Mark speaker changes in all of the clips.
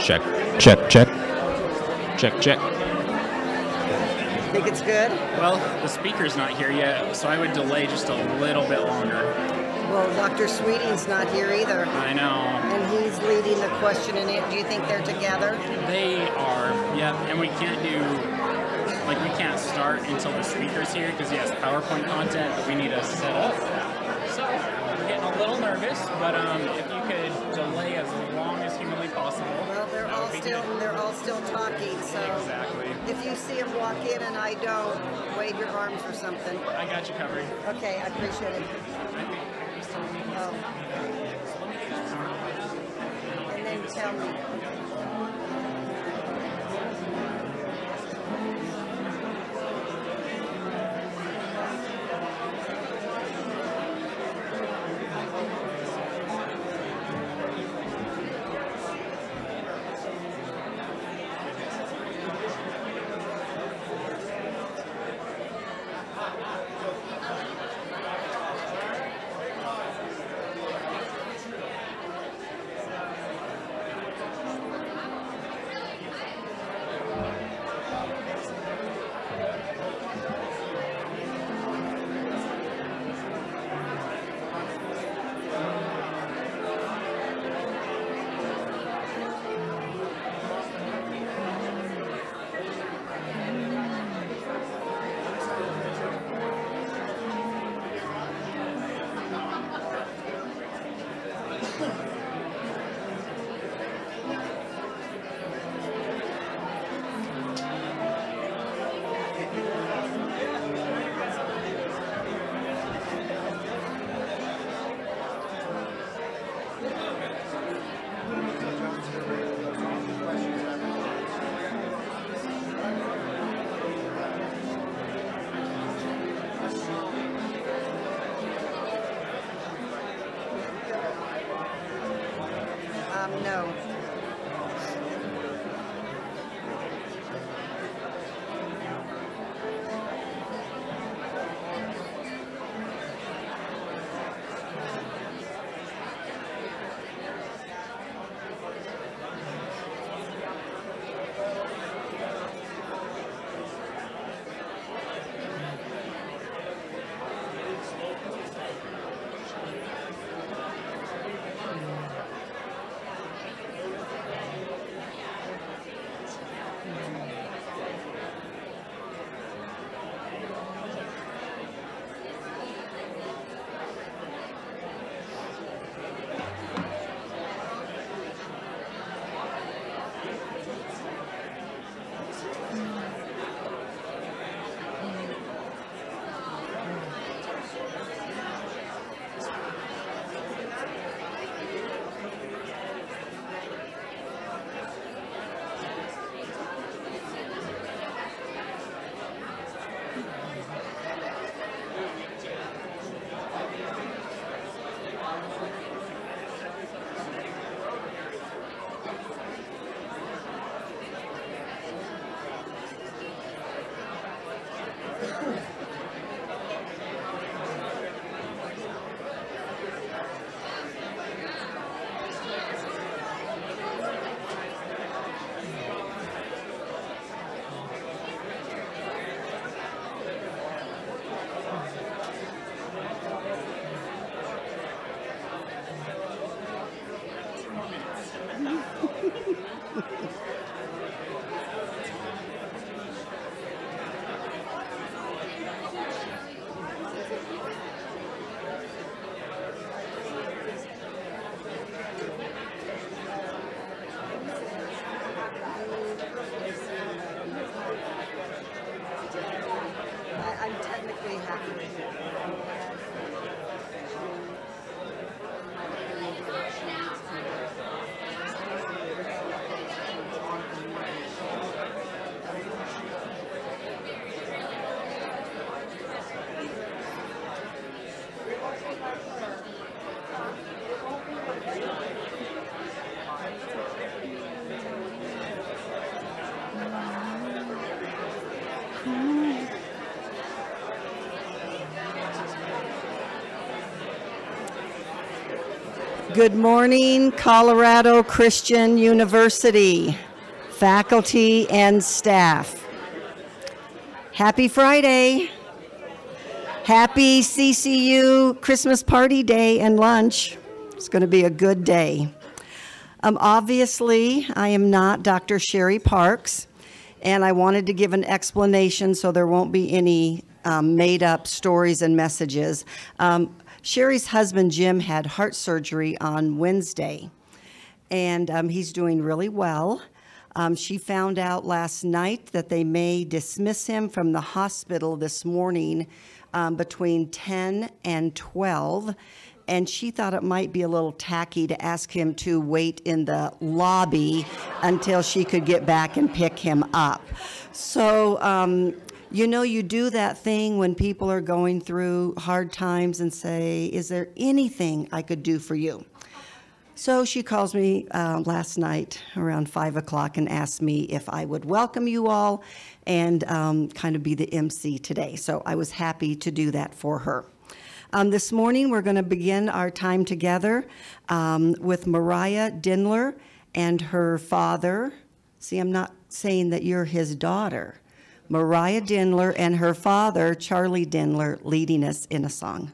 Speaker 1: Check, check, check. Check, check.
Speaker 2: Think it's good?
Speaker 3: Well, the speaker's not here yet, so I would delay just a little bit longer.
Speaker 2: Well, Dr. Sweeting's not here either.
Speaker 3: I know.
Speaker 2: And he's leading the question and answer. Do you think they're together?
Speaker 3: They are, yep. And we can't we can't start until the speaker's here because he has PowerPoint content that we need to set up. So we're getting a little nervous, but if you could delay as long as humanly possible.
Speaker 2: Well, they're all still talking, so
Speaker 3: exactly.
Speaker 2: If you see them walk in and I don't, wave your arms or something.
Speaker 3: I got you covered.
Speaker 2: Okay, I appreciate it. And then tell me. No. I'm technically happy. Good morning, Colorado Christian University, faculty and staff. Happy Friday. Happy CCU Christmas party day and lunch. It's going to be a good day. Obviously, I am not Dr. Sherry Parks, and I wanted to give an explanation so there won't be any made-up stories and messages. Sherry's husband, Jim, had heart surgery on Wednesday, and he's doing really well. She found out last night that they may dismiss him from the hospital this morning between 10 and 12, and she thought it might be a little tacky to ask him to wait in the lobby until she could get back and pick him up. So, you know, you do that thing when people are going through hard times and say, is there anything I could do for you? So she calls me last night around 5 o'clock and asked me if I would welcome you all and kind of be the MC today. So I was happy to do that for her. This morning we're going to begin our time together with Mariah Dindler and her father. See, I'm not saying that you're his daughter. Mariah Dindler and her father, Charlie Dindler, leading us in a song.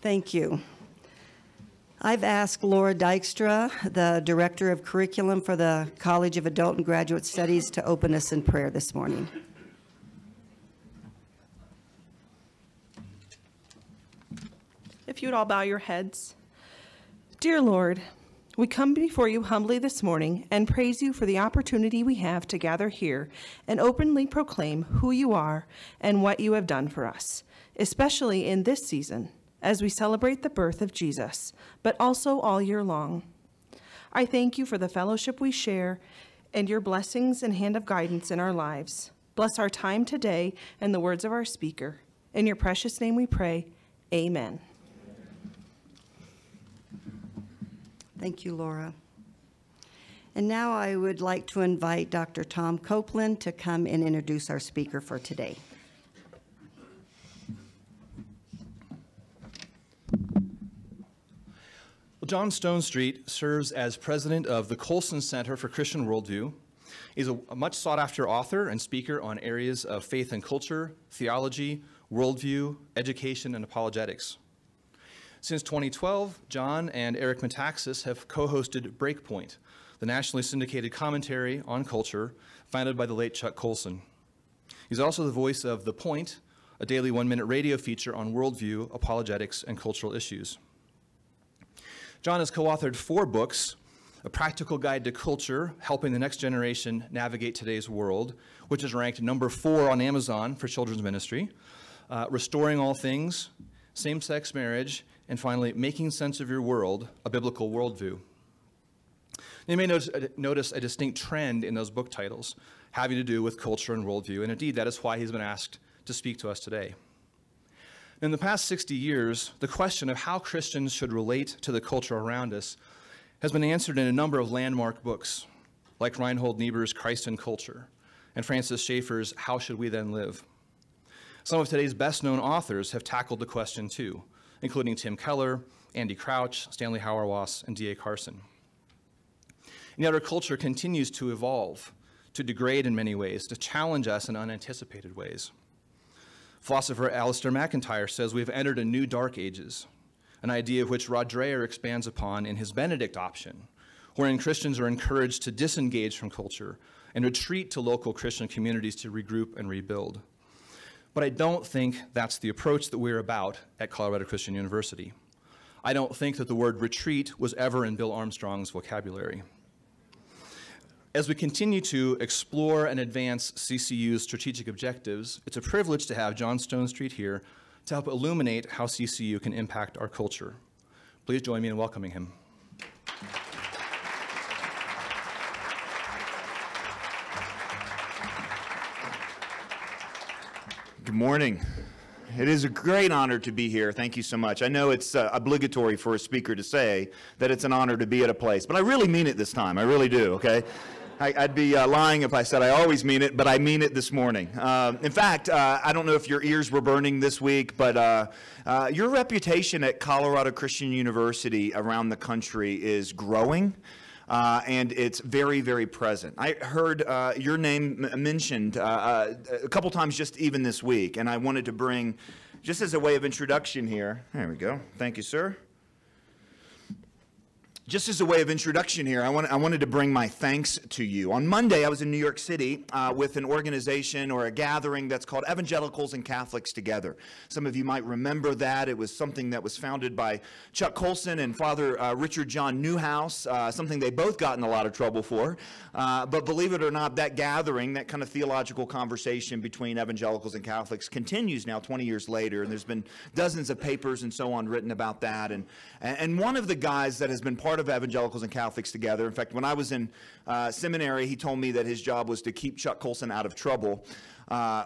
Speaker 2: Thank you. I've asked Laura Dykstra, the Director of Curriculum for the College of Adult and Graduate Studies, to open us in prayer this morning.
Speaker 4: If you would all bow your heads. Dear Lord, We come before you humbly this morning and praise you for the opportunity we have to gather here and openly proclaim who you are and what you have done for us, especially in this season as we celebrate the birth of Jesus, but also all year long. I thank you for the fellowship we share and your blessings and hand of guidance in our lives. Bless our time today and the words of our speaker. In your precious name we pray, amen.
Speaker 2: Thank you, Laura. And now I would like to invite Dr. Tom Copeland to come and introduce our speaker for today.
Speaker 5: Well, John Stonestreet serves as president of the Colson Center for Christian Worldview. He's a much sought-after author and speaker on areas of faith and culture, theology, worldview, education, and apologetics. Since 2012, John and Eric Metaxas have co-hosted Breakpoint, the nationally syndicated commentary on culture founded by the late Chuck Colson. He's also the voice of The Point, a daily one-minute radio feature on worldview, apologetics, and cultural issues. John has co-authored 4 books: A Practical Guide to Culture, Helping the Next Generation Navigate Today's World, which is ranked number 4 on Amazon for children's ministry, Restoring All Things, Same-Sex Marriage, and finally, Making Sense of Your World, A Biblical Worldview. You may notice a distinct trend in those book titles having to do with culture and worldview, and indeed that is why he's been asked to speak to us today. In the past 60 years, the question of how Christians should relate to the culture around us has been answered in a number of landmark books, like Reinhold Niebuhr's Christ and Culture, and Francis Schaeffer's How Should We Then Live? Some of today's best-known authors have tackled the question too, including Tim Keller, Andy Crouch, Stanley Hauerwas, and D.A. Carson. And yet our culture continues to evolve, to degrade in many ways, to challenge us in unanticipated ways. Philosopher Alistair McIntyre says we've entered a new dark ages, an idea of which Rod Dreher expands upon in his Benedict option, wherein Christians are encouraged to disengage from culture and retreat to local Christian communities to regroup and rebuild. But I don't think that's the approach that we're about at Colorado Christian University. I don't think that the word retreat was ever in Bill Armstrong's vocabulary. As we continue to explore and advance CCU's strategic objectives, it's a privilege to have John Stonestreet here to help illuminate how CCU can impact our culture. Please join me in welcoming him.
Speaker 6: Good morning. It is a great honor to be here. Thank you so much. I know it's obligatory for a speaker to say that it's an honor to be at a place, but I really mean it this time. I really do, okay? I'd be lying if I said I always mean it, but I mean it this morning. In fact, I don't know if your ears were burning this week, but your reputation at Colorado Christian University around the country is growing. And it's very, very present. I heard your name mentioned a couple times just even this week, and I wanted to bring, just as a way of introduction here, there we go, thank you, sir. Just as a way of introduction here, I wanted to bring my thanks to you. On Monday, I was in New York City with an organization or a gathering that's called Evangelicals and Catholics Together. Some of you might remember that. It was something that was founded by Chuck Colson and Father Richard John Newhouse, something they both got in a lot of trouble for. But believe it or not, that gathering, that kind of theological conversation between evangelicals and Catholics continues now 20 years later, and there's been dozens of papers and so on written about that. And one of the guys that has been part of Evangelicals and Catholics Together. In fact, when I was in seminary, he told me that his job was to keep Chuck Colson out of trouble,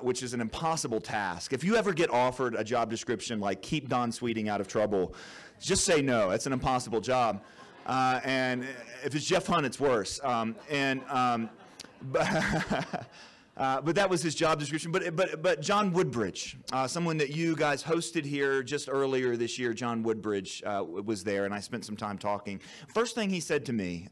Speaker 6: which is an impossible task. If you ever get offered a job description like keep Don Sweeting out of trouble, just say no. It's an impossible job. And if it's Jeff Hunt, it's worse. But that was his job description. But John Woodbridge, someone that you guys hosted here just earlier this year, John Woodbridge was there, and I spent some time talking. First thing he said to me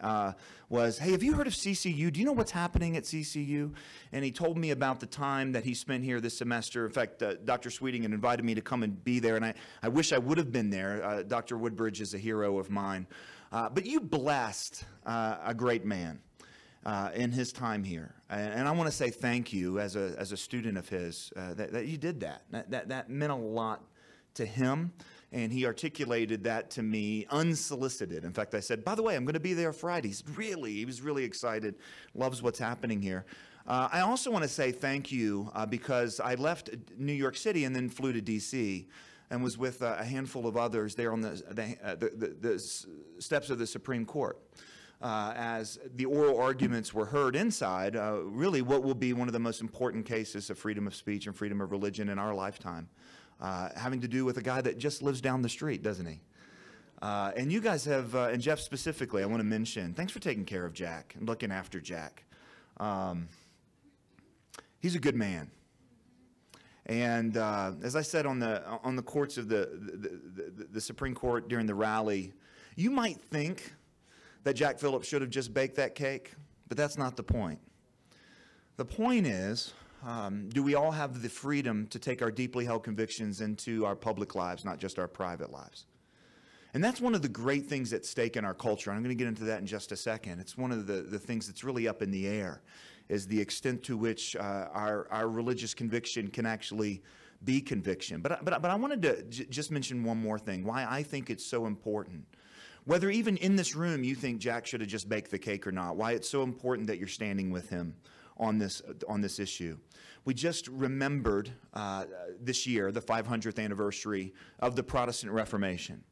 Speaker 6: was, hey, have you heard of CCU? Do you know what's happening at CCU? And he told me about the time that he spent here this semester. In fact, Dr. Sweeting had invited me to come and be there, and I wish I would have been there. Dr. Woodbridge is a hero of mine. But you blessed a great man in his time here. And I want to say thank you as a student of his that you did that. That meant a lot to him And he articulated that to me unsolicited. In fact, I said, by the way, I'm going to be there Friday. He was really excited, loves what's happening here. I also want to say thank you because I left New York City and then flew to D.C. and was with a handful of others there on the steps of the Supreme Court. As the oral arguments were heard inside, really what will be one of the most important cases of freedom of speech and freedom of religion in our lifetime, having to do with a guy that just lives down the street, doesn't he? And you guys have, and Jeff specifically, I want to mention, thanks for taking care of Jack and looking after Jack. He's a good man. And as I said on the courts of the Supreme Court during the rally, you might think that Jack Phillips should have just baked that cake, but that's not the point. The point is, do we all have the freedom to take our deeply held convictions into our public lives, not just our private lives? And that's one of the great things at stake in our culture. And I'm going to get into that in just a second. It's one of the things that's really up in the air, is the extent to which our religious conviction can actually be conviction. But I wanted to just mention one more thing, why I think it's so important. Whether even in this room you think Jack should have just baked the cake or not, why it's so important that you're standing with him on this issue. We just remembered this year the 500th anniversary of the Protestant Reformation.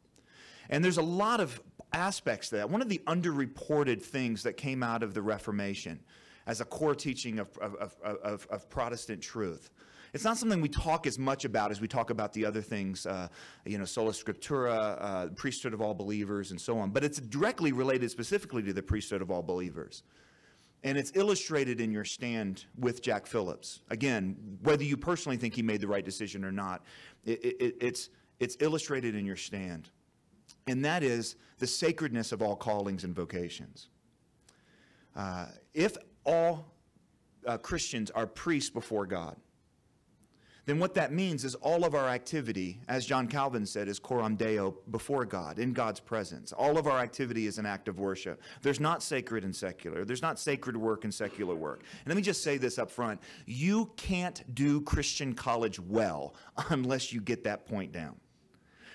Speaker 6: And there's a lot of aspects to that. One of the underreported things that came out of the Reformation as a core teaching of Protestant truth, it's not something we talk as much about as we talk about the other things, sola scriptura, priesthood of all believers, and so on. But it's directly related specifically to the priesthood of all believers. And it's illustrated in your stand with Jack Phillips. Again, whether you personally think he made the right decision or not, it's illustrated in your stand. And that is the sacredness of all callings and vocations. If all Christians are priests before God, then what that means is all of our activity, as John Calvin said, is coram Deo, before God, in God's presence. All of our activity is an act of worship. There's not sacred and secular. There's not sacred work and secular work. And let me just say this up front. You can't do Christian college well unless you get that point down.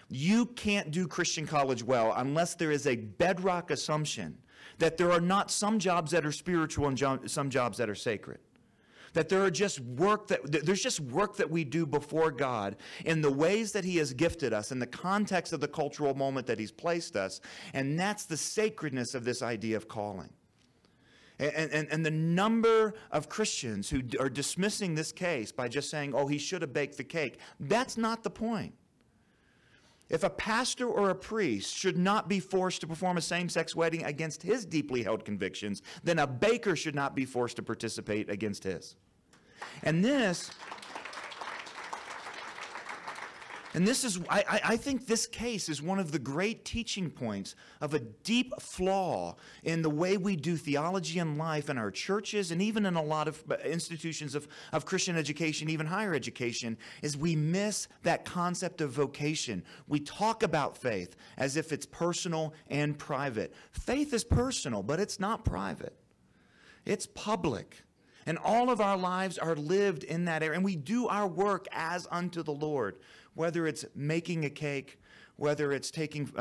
Speaker 6: You can't do Christian college well unless there is a bedrock assumption that there are not some jobs that are spiritual and some jobs that are sacred. That there's just work that we do before God in the ways that He has gifted us, in the context of the cultural moment that He's placed us, and that's the sacredness of this idea of calling. And the number of Christians who are dismissing this case by just saying, oh, he should have baked the cake, that's not the point. If a pastor or a priest should not be forced to perform a same-sex wedding against his deeply held convictions, then a baker should not be forced to participate against his. And this is, I think this case is one of the great teaching points of a deep flaw in the way we do theology and life in our churches and even in a lot of institutions of Christian education, even higher education, is we miss that concept of vocation. We talk about faith as if it's personal and private. Faith is personal, but it's not private. It's public. And all of our lives are lived in that area. And we do our work as unto the Lord, whether it's making a cake, whether it's taking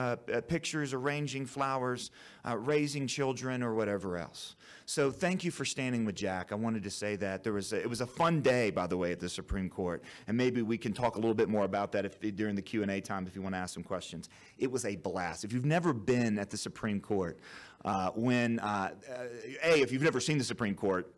Speaker 6: pictures, arranging flowers, raising children, or whatever else. So thank you for standing with Jack. I wanted to say that. It was a fun day, by the way, at the Supreme Court. And maybe we can talk a little bit more about that during the Q&A time if you want to ask some questions. It was a blast. If you've never been at the Supreme Court, if you've never seen the Supreme Court,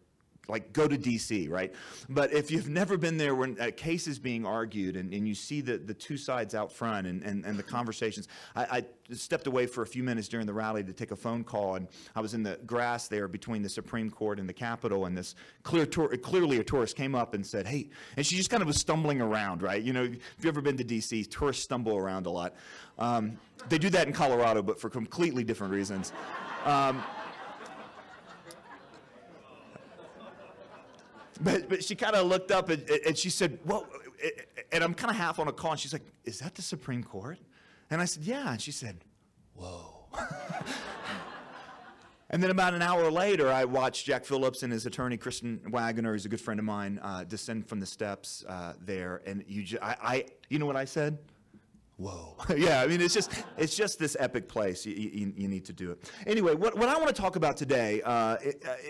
Speaker 6: like go to D.C., right? But if you've never been there when a case is being argued and you see the two sides out front and the conversations, I stepped away for a few minutes during the rally to take a phone call, and I was in the grass there between the Supreme Court and the Capitol, and this clearly a tourist came up and said, hey, and she just kind of was stumbling around, right? You know, if you've ever been to D.C., tourists stumble around a lot. They do that in Colorado, but for completely different reasons. But she kind of looked up and she said, well, and I'm kind of half on a call, and she's like, is that the Supreme Court? And I said, yeah. And she said, whoa. And then about an hour later, I watched Jack Phillips and his attorney, Kristen Wagner, who's a good friend of mine, descend from the steps there. And you know what I said? Whoa. Yeah, I mean, it's just this epic place. You need to do it. Anyway, what I want to talk about today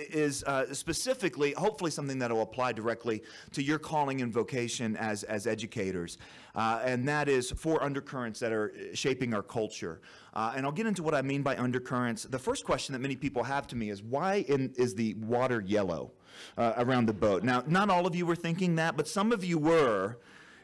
Speaker 6: is specifically, hopefully something that will apply directly to your calling and vocation as educators. And that is 4 undercurrents that are shaping our culture. And I'll get into what I mean by undercurrents. The first question that many people have to me is, why is the water yellow around the boat? Now, not all of you were thinking that, but some of you were.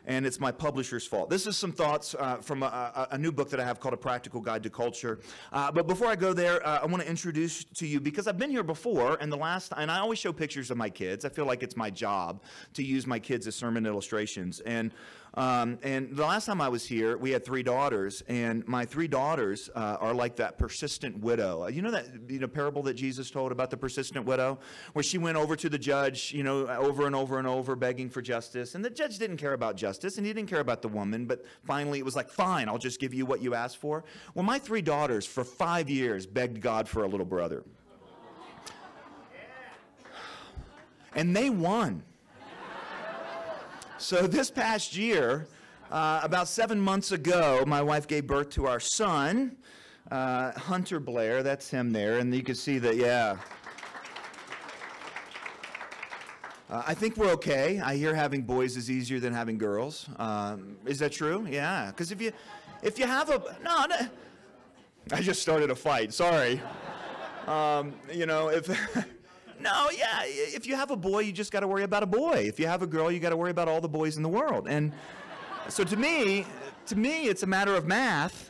Speaker 6: And it's my publisher's fault. This is some thoughts from a new book that I have called A Practical Guide to Culture. But before I go there, I want to introduce to you, because I've been here before, and I always show pictures of my kids. I feel like it's my job to use my kids as sermon illustrations. And the last time I was here, we had 3 daughters, and my 3 daughters are like that persistent widow. You know that parable that Jesus told about the persistent widow, where she went over to the judge, over and over and over, begging for justice, and the judge didn't care about justice, and he didn't care about the woman, but finally it was like, fine, I'll just give you what you asked for. Well, my 3 daughters for 5 years begged God for a little brother, and they won. So this past year, about 7 months ago, my wife gave birth to our son, Hunter Blair. That's him there, and you can see that, yeah. I think we're okay. I hear having boys is easier than having girls. Is that true? Yeah, because if you have no, I just started a fight. Sorry. If you have a boy, you just got to worry about a boy. If you have a girl, you got to worry about all the boys in the world. And so to me, it's a matter of math.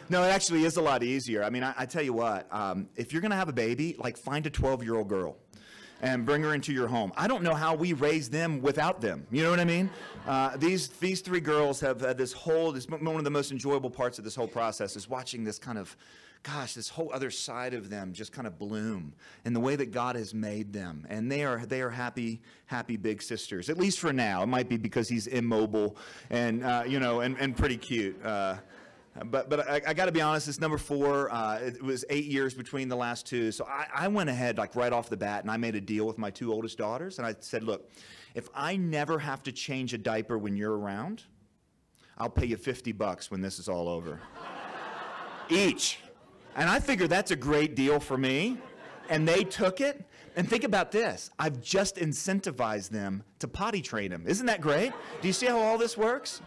Speaker 6: No, it actually is a lot easier. I mean, I tell you what, if you're going to have a baby, like, find a 12-year-old girl and bring her into your home. I don't know how we raise them without them. You know what I mean? These 3 girls have had this one of the most enjoyable parts of this whole process is watching this kind of, this whole other side of them just kind of bloom in the way that God has made them. And they are happy big sisters, at least for now. It might be because he's immobile and, and pretty cute. But I got to be honest, it's number 4. It was 8 years between the last 2. So I went ahead, like, right off the bat, and I made a deal with my 2 oldest daughters. And I said, look, if I never have to change a diaper when you're around, I'll pay you $50 when this is all over. Each. And I figured that's a great deal for me. And they took it. And think about this. I've just incentivized them to potty train them. Isn't that great? Do you see how all this works?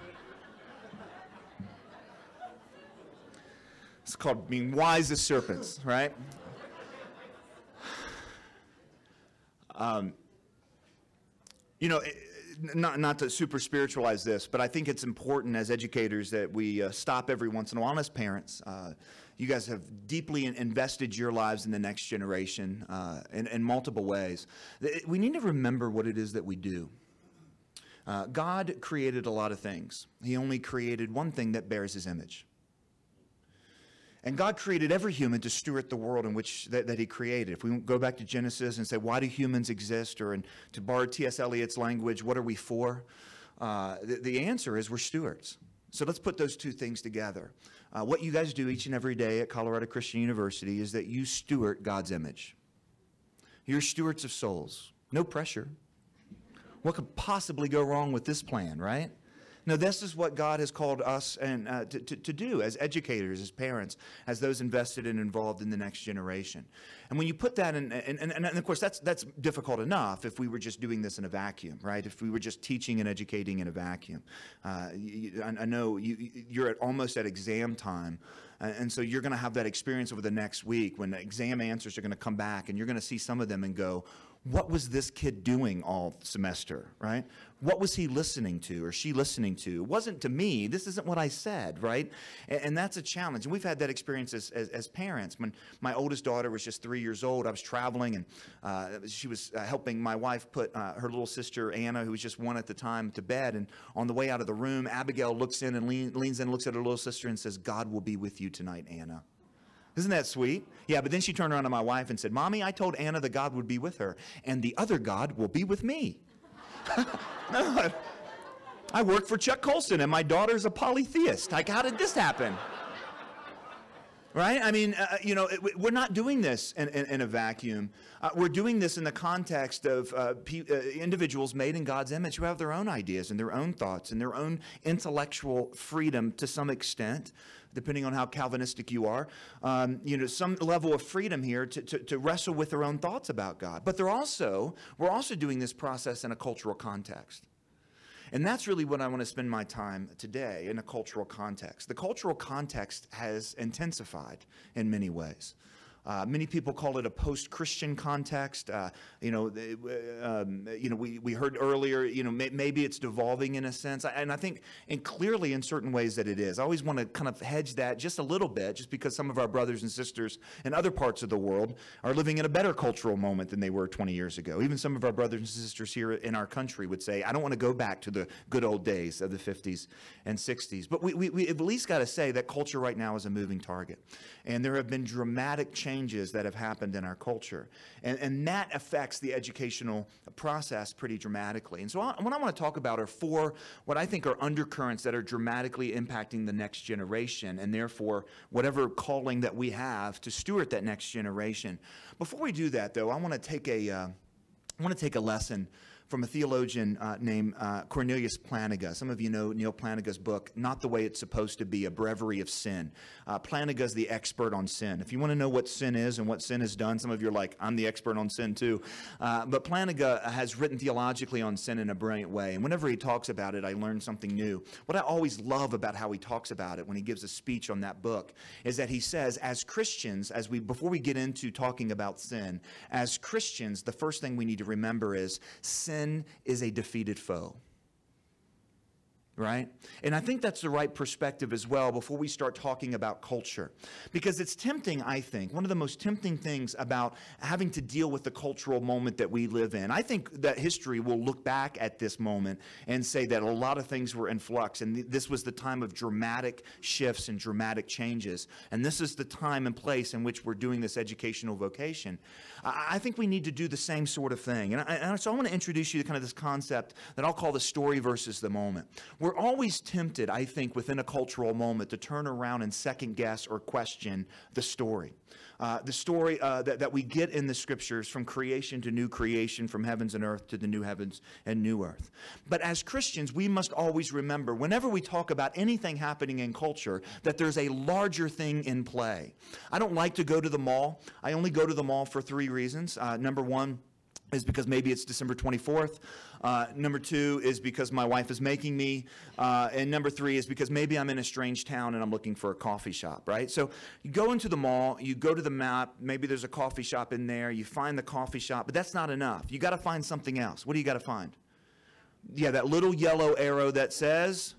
Speaker 6: It's called being wise as serpents, right? Not to super spiritualize this, but I think it's important as educators that we stop every once in a while. As parents, you guys have deeply invested your lives in the next generation in multiple ways. We need to remember what it is that we do. God created a lot of things. He only created one thing that bears his image. And God created every human to steward the world in which that he created. If we go back to Genesis and say, why do humans exist? Or to borrow T.S. Eliot's language, what are we for? The answer is we're stewards. So let's put those 2 things together. What you guys do each and every day at Colorado Christian University is that you steward God's image. You're stewards of souls. No pressure. What could possibly go wrong with this plan, right? No, this is what God has called us and to do as educators, as parents, as those invested and involved in the next generation. And when you put that in, and of course that's difficult enough if we were just doing this in a vacuum, right? If we were just teaching and educating in a vacuum. I know you're almost at exam time, and so you're going to have that experience over the next week when the exam answers are going to come back, and you're going to see some of them and go, what was this kid doing all semester, right? What was he listening to or she listening to? It wasn't to me. This isn't what I said, right? And that's a challenge. And we've had that experience as parents. When my oldest daughter was just 3 years old, I was traveling, and she was helping my wife put her little sister, Anna, who was just 1 at the time, to bed. And on the way out of the room, Abigail looks in and leans in and looks at her little sister and says, God will be with you tonight, Anna. Isn't that sweet? Yeah, but then she turned around to my wife and said, Mommy, I told Anna that God would be with her, and the other God will be with me. No, I work for Chuck Colson, and my daughter's a polytheist. Like, how did this happen? Right? I mean, we're not doing this in a vacuum. We're doing this in the context of individuals made in God's image who have their own ideas and their own thoughts and their own intellectual freedom to some extent, depending on how Calvinistic you are. Some level of freedom here to wrestle with their own thoughts about God. But we're also doing this process in a cultural context. And that's really what I want to spend my time today, in a cultural context. The cultural context has intensified in many ways. Many people call it a post-Christian context. We heard earlier, maybe it's devolving in a sense. And I think, and clearly in certain ways that it is. I always want to kind of hedge that just a little bit, just because some of our brothers and sisters in other parts of the world are living in a better cultural moment than they were 20 years ago. Even some of our brothers and sisters here in our country would say, I don't want to go back to the good old days of the 50s and 60s. But we at least got to say that culture right now is a moving target. And there have been dramatic changes that have happened in our culture. And that affects the educational process pretty dramatically. And so what I want to talk about are four what I think are undercurrents that are dramatically impacting the next generation, and therefore whatever calling that we have to steward that next generation. Before we do that, though, I want to take a lesson from a theologian named Cornelius Plantinga. Some of you know Neil Plantinga's book, Not the Way It's Supposed to Be, A Breviary of Sin. Plantinga's the expert on sin. If you want to know what sin is and what sin has done, some of you are like, I'm the expert on sin too. But Plantinga has written theologically on sin in a brilliant way. And whenever he talks about it, I learn something new. What I always love about how he talks about it when he gives a speech on that book is that he says, as Christians, before we get into talking about sin, as Christians, the first thing we need to remember is sin is a defeated foe. Right? And I think that's the right perspective as well before we start talking about culture. Because it's tempting, I think, one of the most tempting things about having to deal with the cultural moment that we live in. I think that history will look back at this moment and say that a lot of things were in flux, and this was the time of dramatic shifts and dramatic changes. And this is the time and place in which we're doing this educational vocation. I think we need to do the same sort of thing. And so I want to introduce you to kind of this concept that I'll call the story versus the moment. We're always tempted, I think, within a cultural moment to turn around and second guess or question the story. The story that we get in the scriptures, from creation to new creation, from heavens and earth to the new heavens and new earth. But as Christians, we must always remember, whenever we talk about anything happening in culture, that there's a larger thing in play. I don't like to go to the mall. I only go to the mall for three reasons. Number one is because maybe it's December 24th. Number two is because my wife is making me. And number three is because maybe I'm in a strange town and I'm looking for a coffee shop, right? So you go into the mall, you go to the map, maybe there's a coffee shop in there, you find the coffee shop, but that's not enough. You got to find something else. What do you got to find? Yeah, that little yellow arrow that says,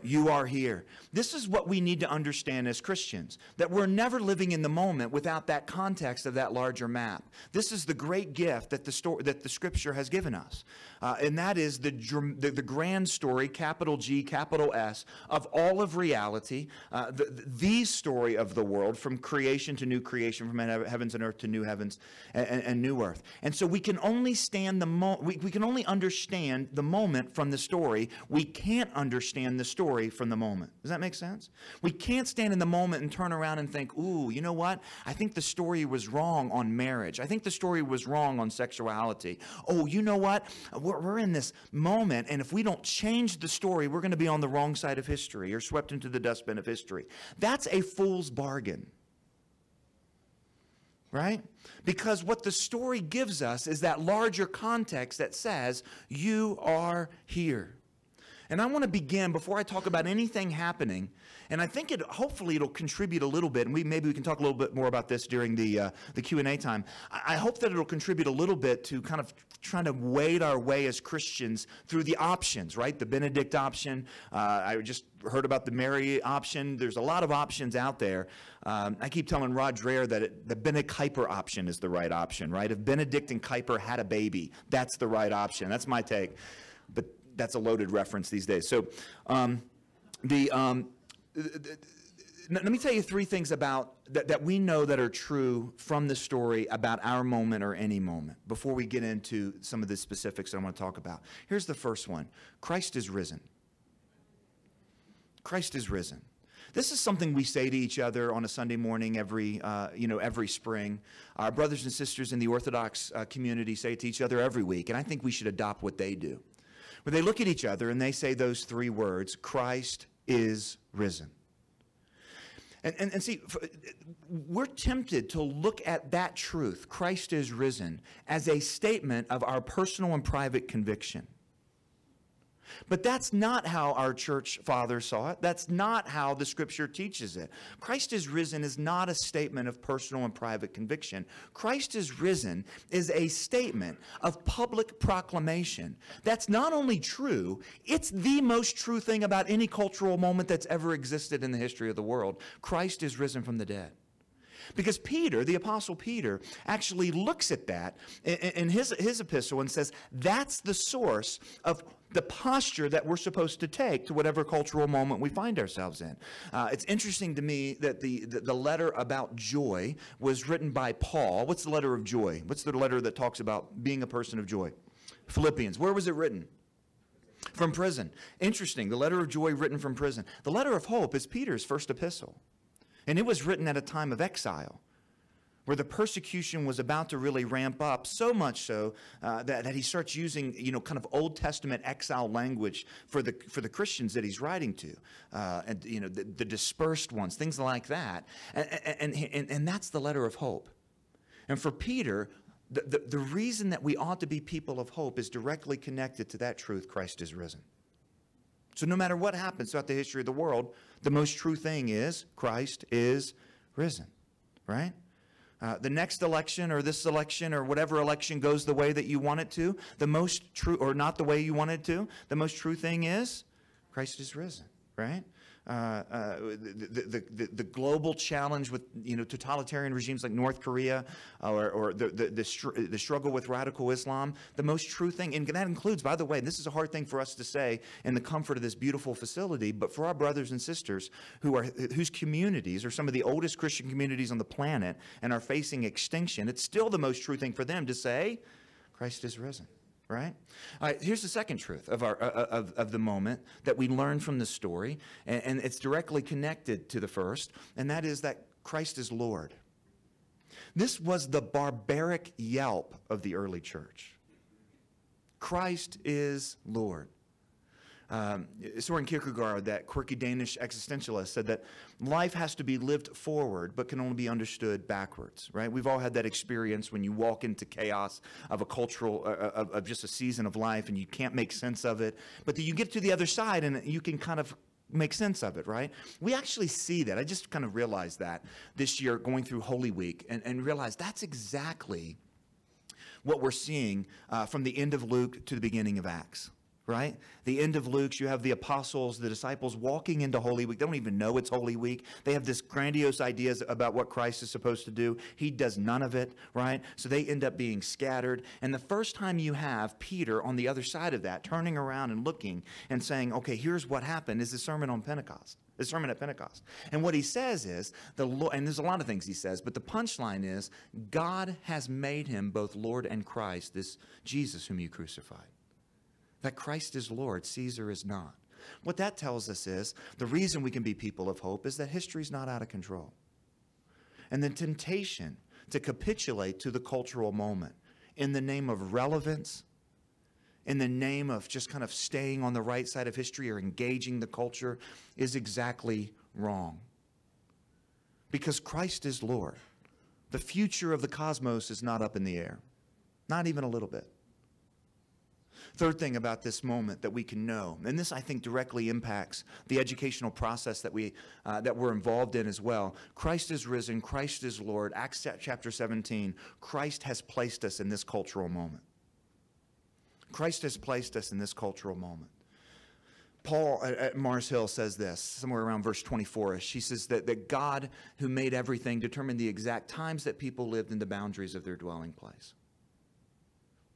Speaker 6: you are here. This is what we need to understand as Christians, that we're never living in the moment without that context of that larger map. This is the great gift that the Scripture has given us, and that is the grand story, capital G, capital S, of all of reality, the story of the world, from creation to new creation, from heavens and earth to new heavens and new earth. And so we can only we can only understand the moment from the story. We can't understand the story from the moment. Does that make sense? We can't stand in the moment and turn around and think, ooh, you know what? I think the story was wrong on marriage. I think the story was wrong on sexuality. Oh, you know what? We're in this moment, and if we don't change the story, we're going to be on the wrong side of history or swept into the dustbin of history. That's a fool's bargain. Right? Because what the story gives us is that larger context that says, you are here. And I want to begin, before I talk about anything happening, and I think hopefully it'll contribute a little bit, and maybe we can talk a little bit more about this during the Q&A time. I hope that it'll contribute a little bit to kind of trying to wade our way as Christians through the options, right? The Benedict option. I just heard about the Mary option. There's a lot of options out there. I keep telling Rod Dreher that the Benedict Kuyper option is the right option, right? If Benedict and Kuyper had a baby, that's the right option. That's my take. But that's a loaded reference these days. So let me tell you three things about that we know that are true from the story about our moment or any moment before we get into some of the specifics that I want to talk about. Here's the first one. Christ is risen. Christ is risen. This is something we say to each other on a Sunday morning every spring. Our brothers and sisters in the Orthodox community say it to each other every week, and I think we should adopt what they do. When they look at each other and they say those three words, Christ is risen. And see, we're tempted to look at that truth, Christ is risen, as a statement of our personal and private conviction. But that's not how our church fathers saw it. That's not how the Scripture teaches it. Christ is risen is not a statement of personal and private conviction. Christ is risen is a statement of public proclamation. That's not only true, it's the most true thing about any cultural moment that's ever existed in the history of the world. Christ is risen from the dead. Because Peter, the Apostle Peter, actually looks at that in his epistle and says, that's the source of the posture that we're supposed to take to whatever cultural moment we find ourselves in. It's interesting to me that the letter about joy was written by Paul. What's the letter of joy? What's the letter that talks about being a person of joy? Philippians. Where was it written? From prison. Interesting. The letter of joy written from prison. The letter of hope is Peter's first epistle. And it was written at a time of exile, where the persecution was about to really ramp up, so much so that he starts using, kind of Old Testament exile language for the Christians that he's writing to, and the dispersed ones, things like that, and that's the letter of hope. And for Peter, the reason that we ought to be people of hope is directly connected to that truth: Christ is risen. So no matter what happens throughout the history of the world, the most true thing is Christ is risen, right? The next election or this election or whatever election goes the way that you want it to, the most true, or not the way you want it to, the most true thing is Christ is risen, right? The global challenge with totalitarian regimes like North Korea or the struggle with radical Islam, the most true thing, and that includes, by the way, this is a hard thing for us to say in the comfort of this beautiful facility, but for our brothers and sisters whose communities are some of the oldest Christian communities on the planet and are facing extinction, it's still the most true thing for them to say, Christ is risen. Right? All right, here's the second truth of the moment that we learn from the story, and it's directly connected to the first, and that is that Christ is Lord. This was the barbaric yelp of the early church. Christ is Lord. Søren Kierkegaard, that quirky Danish existentialist, said that life has to be lived forward but can only be understood backwards, right? We've all had that experience when you walk into chaos of a cultural, of just a season of life, and you can't make sense of it, but then you get to the other side and you can kind of make sense of it, right? We actually see that. I just kind of realized that this year going through Holy Week and realized that's exactly what we're seeing from the end of Luke to the beginning of Acts. Right? The end of Luke, you have the apostles, the disciples walking into Holy Week. They don't even know it's Holy Week. They have this grandiose ideas about what Christ is supposed to do. He does none of it, right? So they end up being scattered. And the first time you have Peter on the other side of that, turning around and looking and saying, okay, here's what happened, is the sermon on Pentecost. The sermon at Pentecost. And what he says is, and there's a lot of things he says, but the punchline is, God has made him both Lord and Christ, this Jesus whom you crucified. That Christ is Lord, Caesar is not. What that tells us is the reason we can be people of hope is that history's not out of control. And the temptation to capitulate to the cultural moment in the name of relevance, in the name of just kind of staying on the right side of history or engaging the culture is exactly wrong. Because Christ is Lord. The future of the cosmos is not up in the air. Not even a little bit. Third thing about this moment that we can know, and this I think directly impacts the educational process that we're involved in as well. Christ is risen, Christ is Lord. Acts chapter 17, Christ has placed us in this cultural moment. Christ has placed us in this cultural moment. Paul at Mars Hill says this, somewhere around verse 24-ish. He says that God, who made everything, determined the exact times that people lived in the boundaries of their dwelling place.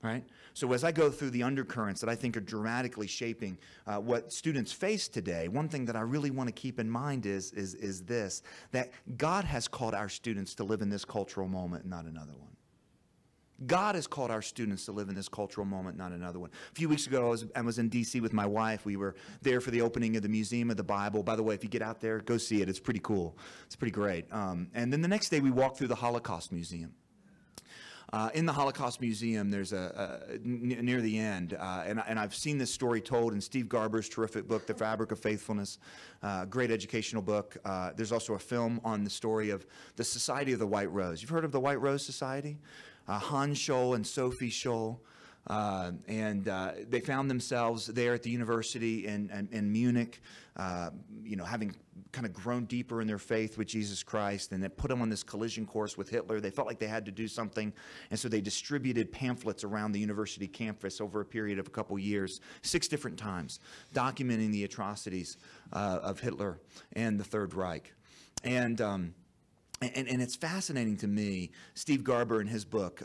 Speaker 6: Right? So as I go through the undercurrents that I think are dramatically shaping what students face today, one thing that I really want to keep in mind is this, that God has called our students to live in this cultural moment, not another one. God has called our students to live in this cultural moment, not another one. A few weeks ago, I was in D.C. with my wife. We were there for the opening of the Museum of the Bible. By the way, if you get out there, go see it. It's pretty cool. It's pretty great. And then the next day, we walked through the Holocaust Museum. In the Holocaust Museum, there's near the end, and I've seen this story told in Steve Garber's terrific book, The Fabric of Faithfulness, great educational book. There's also a film on the story of the Society of the White Rose. You've heard of the White Rose Society? Hans Scholl and Sophie Scholl. And they found themselves there at the university in Munich, having kind of grown deeper in their faith with Jesus Christ, and it put them on this collision course with Hitler. They felt like they had to do something, and so they distributed pamphlets around the university campus over a period of a couple years, 6 different times, documenting the atrocities of Hitler and the Third Reich. And it's fascinating to me, Steve Garber in his book,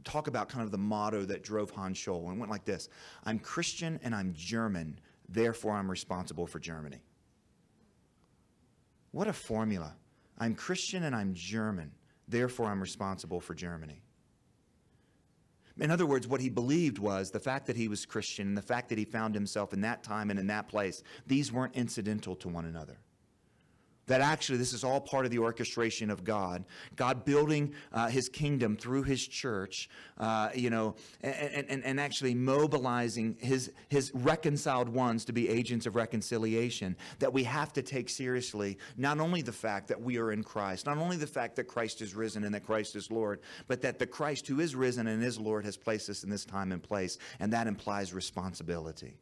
Speaker 6: talk about kind of the motto that drove Hans Scholl, and it went like this: I'm Christian and I'm German, therefore I'm responsible for Germany. What a formula. I'm Christian and I'm German, therefore I'm responsible for Germany. In other words, what he believed was the fact that he was Christian and the fact that he found himself in that time and in that place, these weren't incidental to one another. That actually this is all part of the orchestration of God. God building his kingdom through his church, and actually mobilizing his reconciled ones to be agents of reconciliation. That we have to take seriously not only the fact that we are in Christ, not only the fact that Christ is risen and that Christ is Lord, but that the Christ who is risen and is Lord has placed us in this time and place, and that implies responsibility.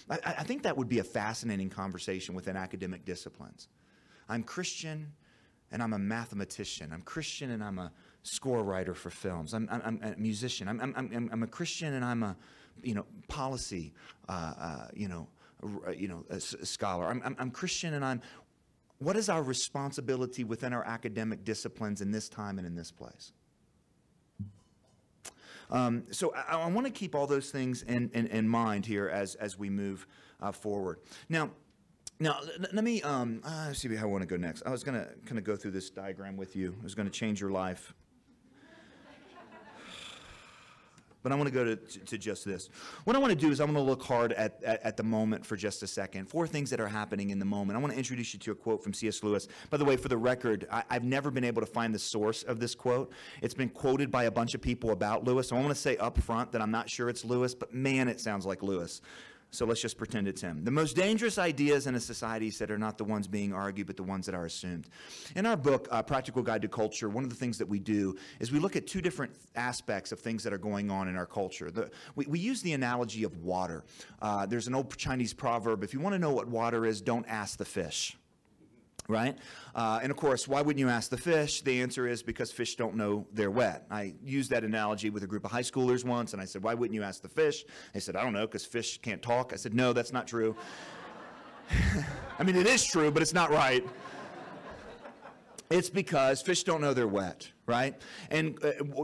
Speaker 6: I think that would be a fascinating conversation within academic disciplines. I'm Christian and I'm a mathematician. I'm Christian and I'm a score writer for films. I'm a musician. I'm a Christian and I'm a policy a scholar. I'm Christian and what is our responsibility within our academic disciplines in this time and in this place? So I want to keep all those things in mind here as we move forward. Now, let me see how I want to go next. I was going to kind of go through this diagram with you. It was going to change your life. But I want to go to just this. What I want to do is I want to look hard at the moment for just a second. 4 things that are happening in the moment. I want to introduce you to a quote from C.S. Lewis. By the way, for the record, I've never been able to find the source of this quote. It's been quoted by a bunch of people about Lewis. So I want to say up front that I'm not sure it's Lewis, but man, it sounds like Lewis. So let's just pretend it's him. The most dangerous ideas in a society, he said, are not the ones being argued, but the ones that are assumed. In our book, Practical Guide to Culture, one of the things that we do is we look at 2 different aspects of things that are going on in our culture. We use the analogy of water. There's an old Chinese proverb, if you want to know what water is, don't ask the fish. Right? And of course, why wouldn't you ask the fish? The answer is because fish don't know they're wet. I used that analogy with a group of high schoolers once, and I said, why wouldn't you ask the fish? They said, I don't know, because fish can't talk. I said, no, that's not true. I mean, it is true, but it's not right. It's because fish don't know they're wet, right? And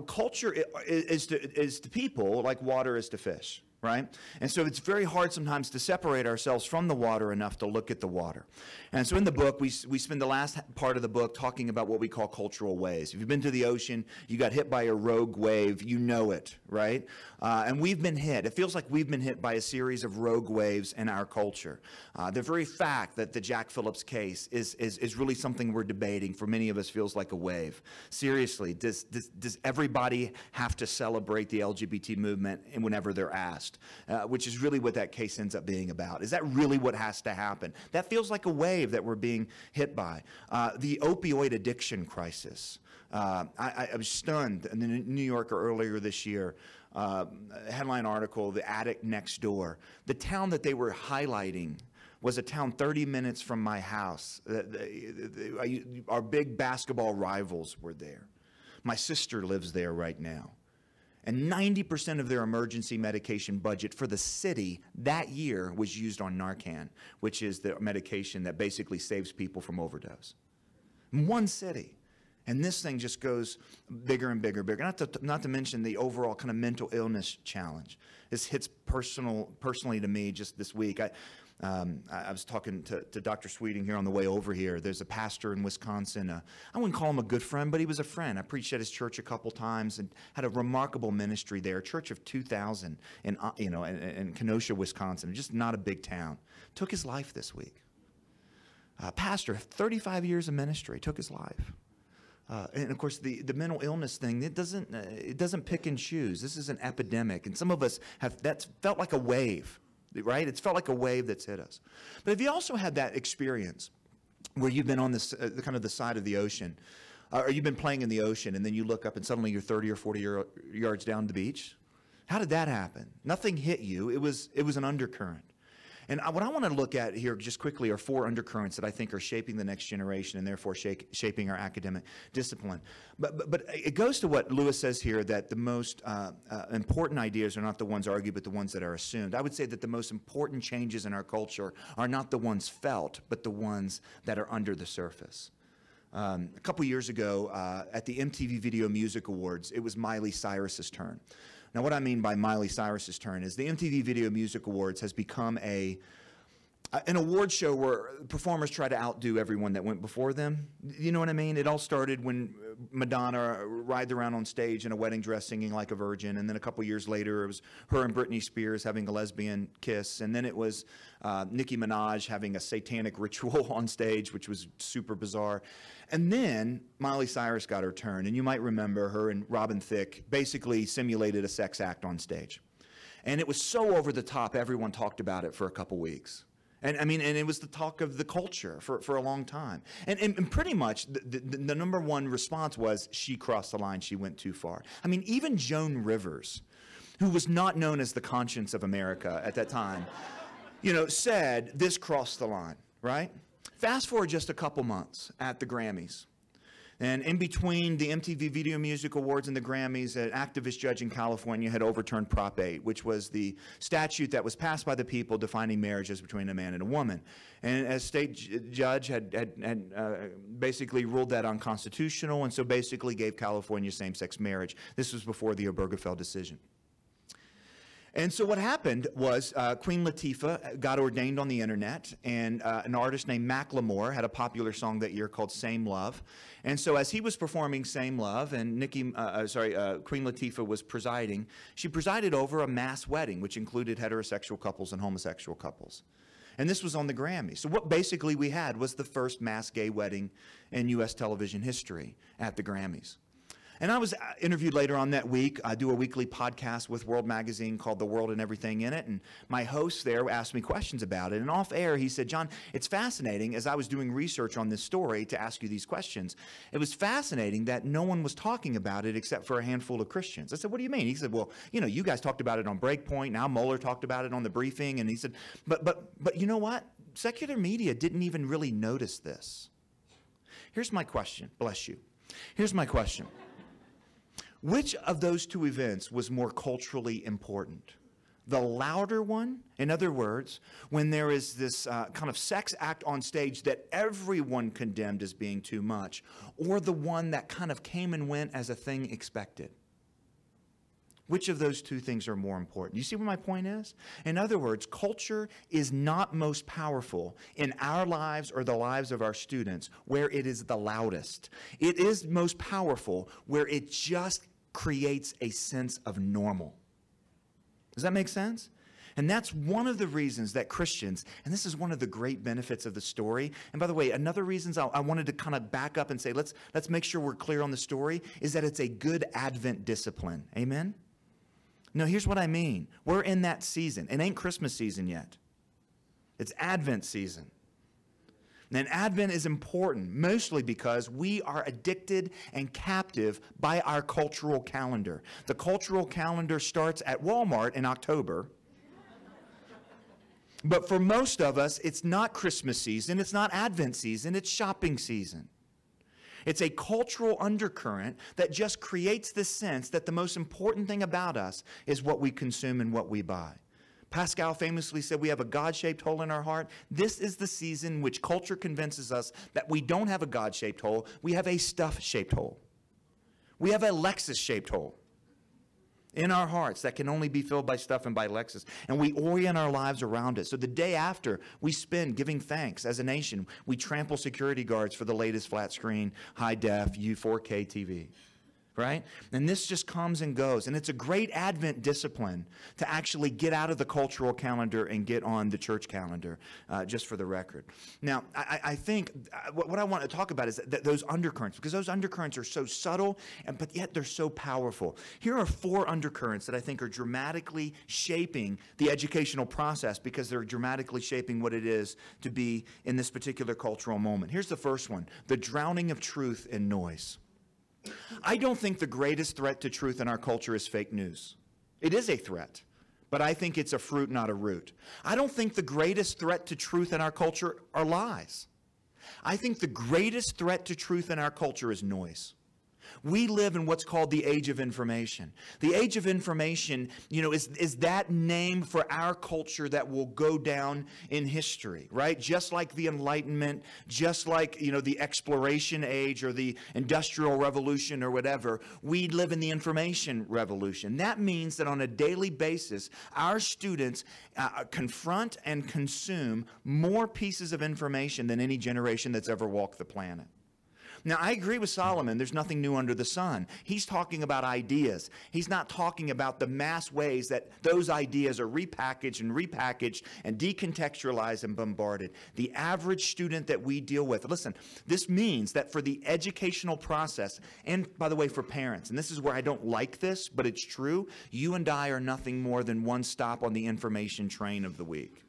Speaker 6: culture is to people like water is to fish. Right? And so it's very hard sometimes to separate ourselves from the water enough to look at the water. And so in the book, we spend the last part of the book talking about what we call cultural waves. If you've been to the ocean, you got hit by a rogue wave, you know it, right? And we've been hit. It feels like we've been hit by a series of rogue waves in our culture. The very fact that the Jack Phillips case is really something we're debating for many of us feels like a wave. Seriously, does everybody have to celebrate the LGBT movement whenever they're asked? Which is really what that case ends up being about. Is that really what has to happen? That feels like a wave that we're being hit by. The opioid addiction crisis. I was stunned in the New Yorker earlier this year. Headline article, The Addict Next Door. The town that they were highlighting was a town 30 minutes from my house. Our big basketball rivals were there. My sister lives there right now. And 90% of their emergency medication budget for the city that year was used on Narcan, which is the medication that basically saves people from overdose. In one city. And this thing just goes bigger and bigger and bigger. Not to mention the overall kind of mental illness challenge. This hits personally to me just this week. I was talking to Dr. Sweeting here on the way over here. There's a pastor in Wisconsin. I wouldn't call him a good friend, but he was a friend. I preached at his church a couple times and had a remarkable ministry there. A church of 2,000 in Kenosha, Wisconsin, just not a big town. Took his life this week. Pastor, 35 years of ministry, took his life. And of course, the mental illness thing, it doesn't pick and choose. This is an epidemic, and some of us that's felt like a wave. Right? It's felt like a wave that's hit us. But have you also had that experience where you've been on this kind of the side of the ocean, or you've been playing in the ocean, and then you look up and suddenly you're 30 or 40 yards down the beach? How did that happen? Nothing hit you. It was an undercurrent. And what I want to look at here just quickly are 4 undercurrents that I think are shaping the next generation and therefore shaping our academic discipline. But it goes to what Lewis says here, that the most important ideas are not the ones argued, but the ones that are assumed. I would say that the most important changes in our culture are not the ones felt, but the ones that are under the surface. A couple years ago at the MTV Video Music Awards, it was Miley Cyrus's turn. Now, what I mean by Miley Cyrus's turn is the MTV Video Music Awards has become an award show where performers try to outdo everyone that went before them. You know what I mean? It all started when Madonna writhed around on stage in a wedding dress singing like a virgin, and then a couple years later it was her and Britney Spears having a lesbian kiss, and then it was Nicki Minaj having a satanic ritual on stage, which was super bizarre. And then Miley Cyrus got her turn, and you might remember her and Robin Thicke basically simulated a sex act on stage. And it was so over the top, everyone talked about it for a couple weeks. And I mean, and it was the talk of the culture for a long time. And pretty much the number one response was, she crossed the line, she went too far. I mean, even Joan Rivers, who was not known as the conscience of America at that time, said this crossed the line, right? Fast forward just a couple months at the Grammys. And in between the MTV Video Music Awards and the Grammys, an activist judge in California had overturned Prop 8, which was the statute that was passed by the people defining marriages between a man and a woman. And a state judge had basically ruled that unconstitutional, and so basically gave California same-sex marriage. This was before the Obergefell decision. And so what happened was Queen Latifah got ordained on the internet, and an artist named Macklemore had a popular song that year called Same Love. And so as he was performing Same Love, and Queen Latifah was presiding, she presided over a mass wedding, which included heterosexual couples and homosexual couples. And this was on the Grammys. So what basically we had was the first mass gay wedding in U.S. television history at the Grammys. And I was interviewed later on that week. I do a weekly podcast with World Magazine called The World and Everything in It. And my host there asked me questions about it. And off air, he said, John, it's fascinating, as I was doing research on this story to ask you these questions, it was fascinating that no one was talking about it except for a handful of Christians. I said, what do you mean? He said, well, you guys talked about it on Breakpoint. Now Mueller talked about it on the briefing. And he said, but you know what? Secular media didn't even really notice this. Here's my question. Bless you. Here's my question. Which of those two events was more culturally important? The louder one, in other words, when there is this kind of sex act on stage that everyone condemned as being too much, or the one that kind of came and went as a thing expected? Which of those two things are more important? You see what my point is? In other words, culture is not most powerful in our lives or the lives of our students where it is the loudest. It is most powerful where it just creates a sense of normal. Does that make sense? And that's one of the reasons that Christians, and this is one of the great benefits of the story, and by the way, another reason I wanted to kind of back up and say, let's make sure we're clear on the story, is that it's a good Advent discipline. Amen? No, here's what I mean. We're in that season. It ain't Christmas season yet. It's Advent season. And Advent is important, mostly because we are addicted and captive by our cultural calendar. The cultural calendar starts at Walmart in October. But for most of us, it's not Christmas season, it's not Advent season, it's shopping season. It's a cultural undercurrent that just creates the sense that the most important thing about us is what we consume and what we buy. Pascal famously said we have a God-shaped hole in our heart. This is the season which culture convinces us that we don't have a God-shaped hole. We have a stuff-shaped hole. We have a Lexus-shaped hole. in our hearts that can only be filled by stuff and by Lexus. And we orient our lives around it. So the day after we spend giving thanks as a nation, we trample security guards for the latest flat screen, high def, 4K TV. Right? And this just comes and goes. And it's a great Advent discipline to actually get out of the cultural calendar and get on the church calendar, just for the record. Now, I think what I want to talk about is that those undercurrents, because those undercurrents are so subtle, but yet they're so powerful. Here are 4 undercurrents that I think are dramatically shaping the educational process because they're dramatically shaping what it is to be in this particular cultural moment. Here's the first one: the drowning of truth in noise. I don't think the greatest threat to truth in our culture is fake news. It is a threat, but I think it's a fruit, not a root. I don't think the greatest threat to truth in our culture are lies. I think the greatest threat to truth in our culture is noise. We live in what's called the age of information. The age of information, is that name for our culture that will go down in history, right? Just like the Enlightenment, just like, the exploration age or the Industrial Revolution or whatever, we live in the information revolution. That means that on a daily basis, our students confront and consume more pieces of information than any generation that's ever walked the planet. Now, I agree with Solomon. There's nothing new under the sun. He's talking about ideas. He's not talking about the mass ways that those ideas are repackaged and decontextualized and bombarded. The average student that we deal with, listen, this means that for the educational process, and by the way, for parents, and this is where I don't like this, but it's true, you and I are nothing more than one stop on the information train of the week.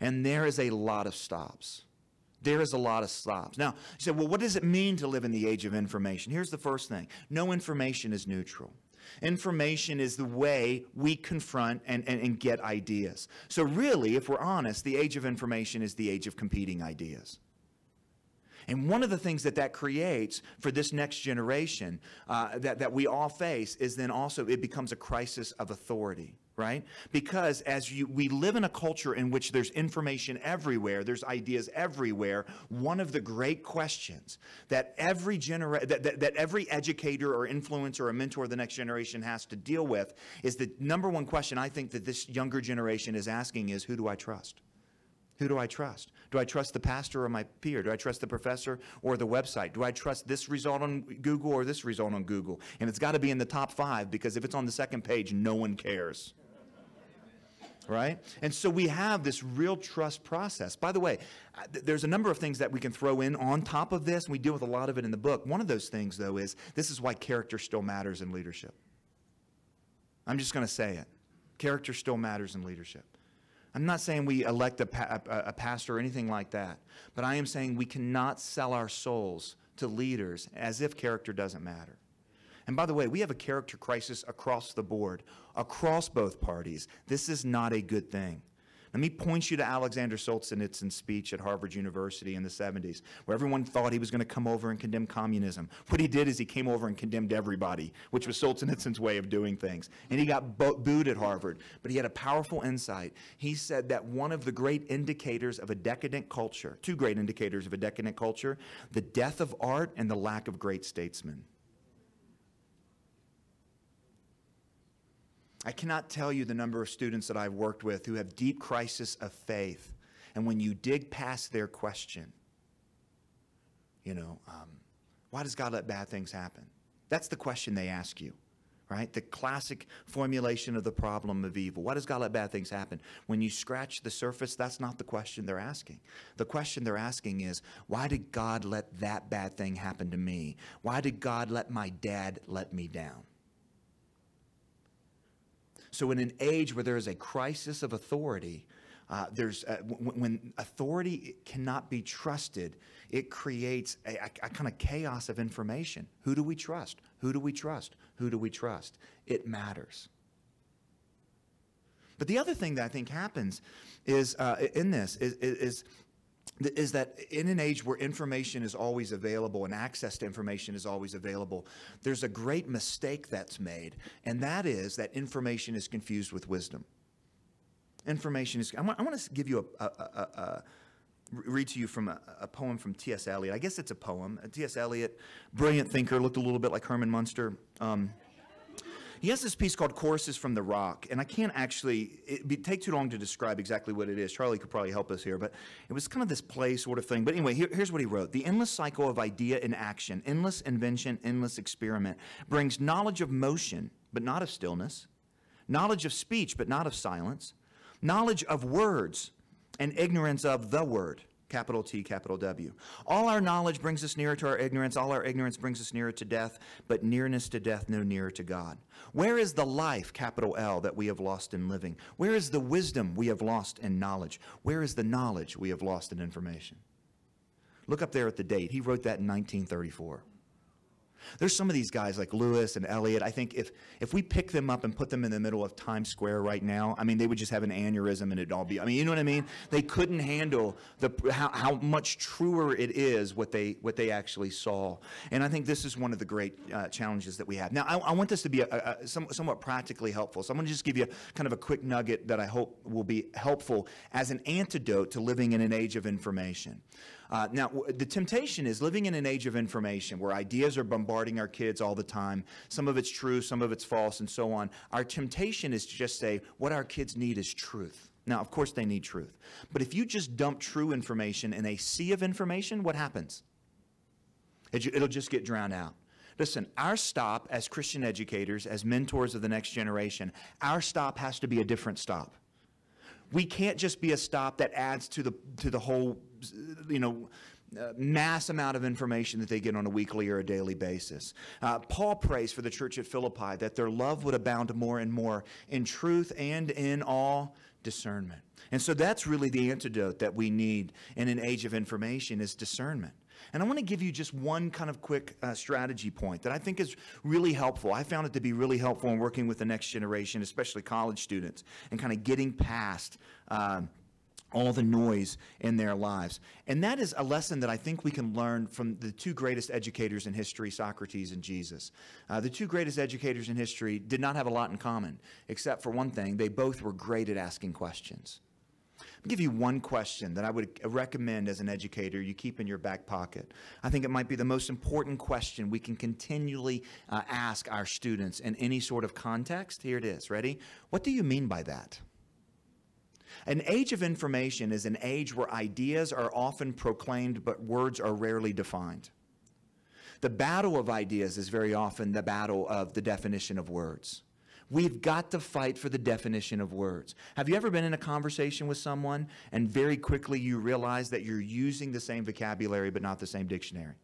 Speaker 6: And there is a lot of stops. There is a lot of stops. Now, you say, well, what does it mean to live in the age of information? Here's the first thing. No information is neutral. Information is the way we confront and get ideas. So really, if we're honest, the age of information is the age of competing ideas. And one of the things that creates for this next generation that we all face is then also it becomes a crisis of authority, right? Because we live in a culture in which there's information everywhere, there's ideas everywhere. One of the great questions that every educator or influencer or mentor of the next generation has to deal with is the number one question I think that this younger generation is asking is, who do I trust? Who do I trust? Do I trust the pastor or my peer? Do I trust the professor or the website? Do I trust this result on Google or this result on Google? And it's got to be in the top 5 because if it's on the second page, no one cares. Right? And so we have this real trust process. By the way, there's a number of things that we can throw in on top of this, and we deal with a lot of it in the book. One of those things, though, is this is why character still matters in leadership. I'm just going to say it. Character still matters in leadership. I'm not saying we elect a pastor or anything like that, but I am saying we cannot sell our souls to leaders as if character doesn't matter. And by the way, we have a character crisis across the board, across both parties. This is not a good thing. Let me point you to Alexander Solzhenitsyn's speech at Harvard University in the 70s, where everyone thought he was going to come over and condemn communism. What he did is he came over and condemned everybody, which was Solzhenitsyn's way of doing things. And he got booed at Harvard, but he had a powerful insight. He said that one of the great indicators of a decadent culture, 2 great indicators of a decadent culture, the death of art and the lack of great statesmen. I cannot tell you the number of students that I've worked with who have deep crisis of faith. And when you dig past their question, why does God let bad things happen? That's the question they ask you, right? The classic formulation of the problem of evil. Why does God let bad things happen? When you scratch the surface, that's not the question they're asking. The question they're asking is, why did God let that bad thing happen to me? Why did God let my dad let me down? So in an age where there is a crisis of authority, when authority cannot be trusted, it creates a kind of chaos of information. Who do we trust? Who do we trust? Who do we trust? It matters. But the other thing that I think happens is is that in an age where information is always available and access to information is always available, there's a great mistake that's made, and that is that information is confused with wisdom. Information is, I want to give you read to you from a poem from T.S. Eliot. I guess it's a poem. T.S. Eliot, brilliant thinker, looked a little bit like Herman Munster. He has this piece called Choruses from the Rock, and I can't actually, it'd take too long to describe exactly what it is. Charlie could probably help us here, but it was kind of this play sort of thing. But anyway, here's what he wrote. The endless cycle of idea in action, endless invention, endless experiment, brings knowledge of motion, but not of stillness, knowledge of speech, but not of silence, knowledge of words, and ignorance of the word. Capital T, capital W. All our knowledge brings us nearer to our ignorance. All our ignorance brings us nearer to death, but nearness to death no nearer to God. Where is the life, capital L, that we have lost in living? Where is the wisdom we have lost in knowledge? Where is the knowledge we have lost in information? Look up there at the date. He wrote that in 1934. There's some of these guys like Lewis and Eliot. I think if we pick them up and put them in the middle of Times Square right now, I mean, they would just have an aneurysm and it'd all be, I mean, you know what I mean? They couldn't handle how much truer it is what they actually saw. And I think this is one of the great challenges that we have. Now, I want this to be somewhat practically helpful. So I'm going to just give you kind of a quick nugget that I hope will be helpful as an antidote to living in an age of information. Now, the temptation is living in an age of information where ideas are bombarding our kids all the time. Some of it's true, some of it's false, and so on. Our temptation is to just say, what our kids need is truth. Now, of course they need truth. But if you just dump true information in a sea of information, what happens? It'll just get drowned out. Listen, our stop as Christian educators, as mentors of the next generation, our stop has to be a different stop. We can't just be a stop that adds to the whole, mass amount of information that they get on a weekly or a daily basis. Paul prays for the church at Philippi that their love would abound more and more in truth and in all discernment. And so that's really the antidote that we need in an age of information is discernment. And I want to give you just one kind of quick strategy point that I think is really helpful. I found it to be really helpful in working with the next generation, especially college students, and kind of getting past all the noise in their lives. And that is a lesson that I think we can learn from the two greatest educators in history, Socrates and Jesus. The two greatest educators in history did not have a lot in common, except for one thing. They both were great at asking questions. I'll give you one question that I would recommend as an educator you keep in your back pocket. I think it might be the most important question we can continually ask our students in any sort of context. Here it is. Ready? What do you mean by that? An age of information is an age where ideas are often proclaimed, but words are rarely defined. The battle of ideas is very often the battle of the definition of words. We've got to fight for the definition of words. Have you ever been in a conversation with someone and very quickly you realize that you're using the same vocabulary but not the same dictionary?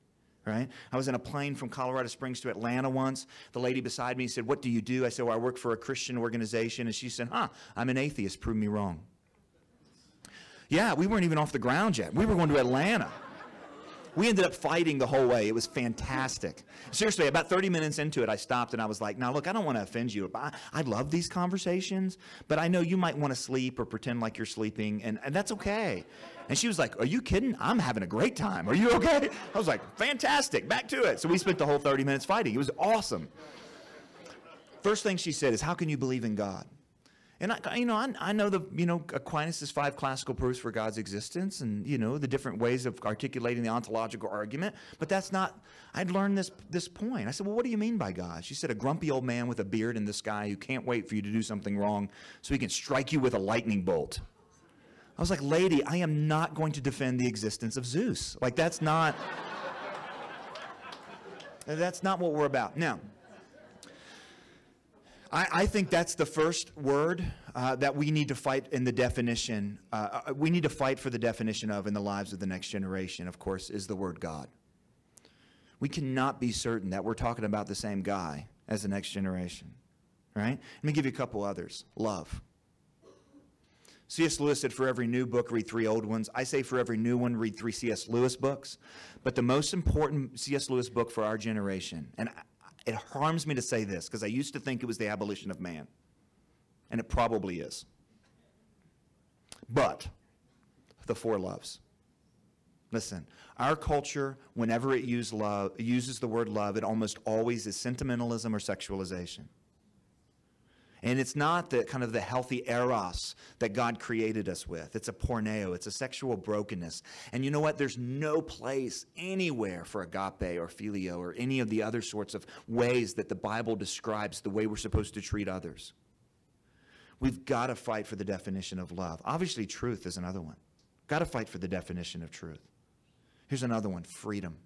Speaker 6: Right? I was in a plane from Colorado Springs to Atlanta once. The lady beside me said, "What do you do?" I said, "Well, I work for a Christian organization." And she said, "I'm an atheist. Prove me wrong." Yeah, we weren't even off the ground yet. We were going to Atlanta. We ended up fighting the whole way. It was fantastic. Seriously, about 30 minutes into it, I stopped and I was like, now look, I don't want to offend you. I love these conversations, but I know you might want to sleep or pretend like you're sleeping, and that's okay. And she was like, are you kidding? I'm having a great time. Are you okay? I was like, fantastic, back to it. So we spent the whole 30 minutes fighting. It was awesome. First thing she said is, how can you believe in God? And I know Aquinas' 5 classical proofs for God's existence, and the different ways of articulating the ontological argument. But that's not. I'd learned this point. I said, well, what do you mean by God? She said, a grumpy old man with a beard in the sky who can't wait for you to do something wrong, so he can strike you with a lightning bolt. I was like, lady, I am not going to defend the existence of Zeus. Like that's not what we're about. Now, I think that's the first word that we need to fight in the definition. We need to fight for the definition of in the lives of the next generation, of course, is the word God. We cannot be certain that we're talking about the same guy as the next generation, right? Let me give you a couple others. Love. C.S. Lewis said, for every new book, read 3 old ones. I say for every new one, read 3 C.S. Lewis books. But the most important C.S. Lewis book for our generation, and it harms me to say this because I used to think it was The Abolition of Man, and it probably is. But the 4 loves. Listen, our culture, whenever it uses the word love, it almost always is sentimentalism or sexualization. And it's not the kind of the healthy eros that God created us with. It's a porneo. It's a sexual brokenness. And you know what? There's no place anywhere for agape or phileo or any of the other sorts of ways that the Bible describes the way we're supposed to treat others. We've got to fight for the definition of love. Obviously, truth is another one. Got to fight for the definition of truth. Here's another one, freedom.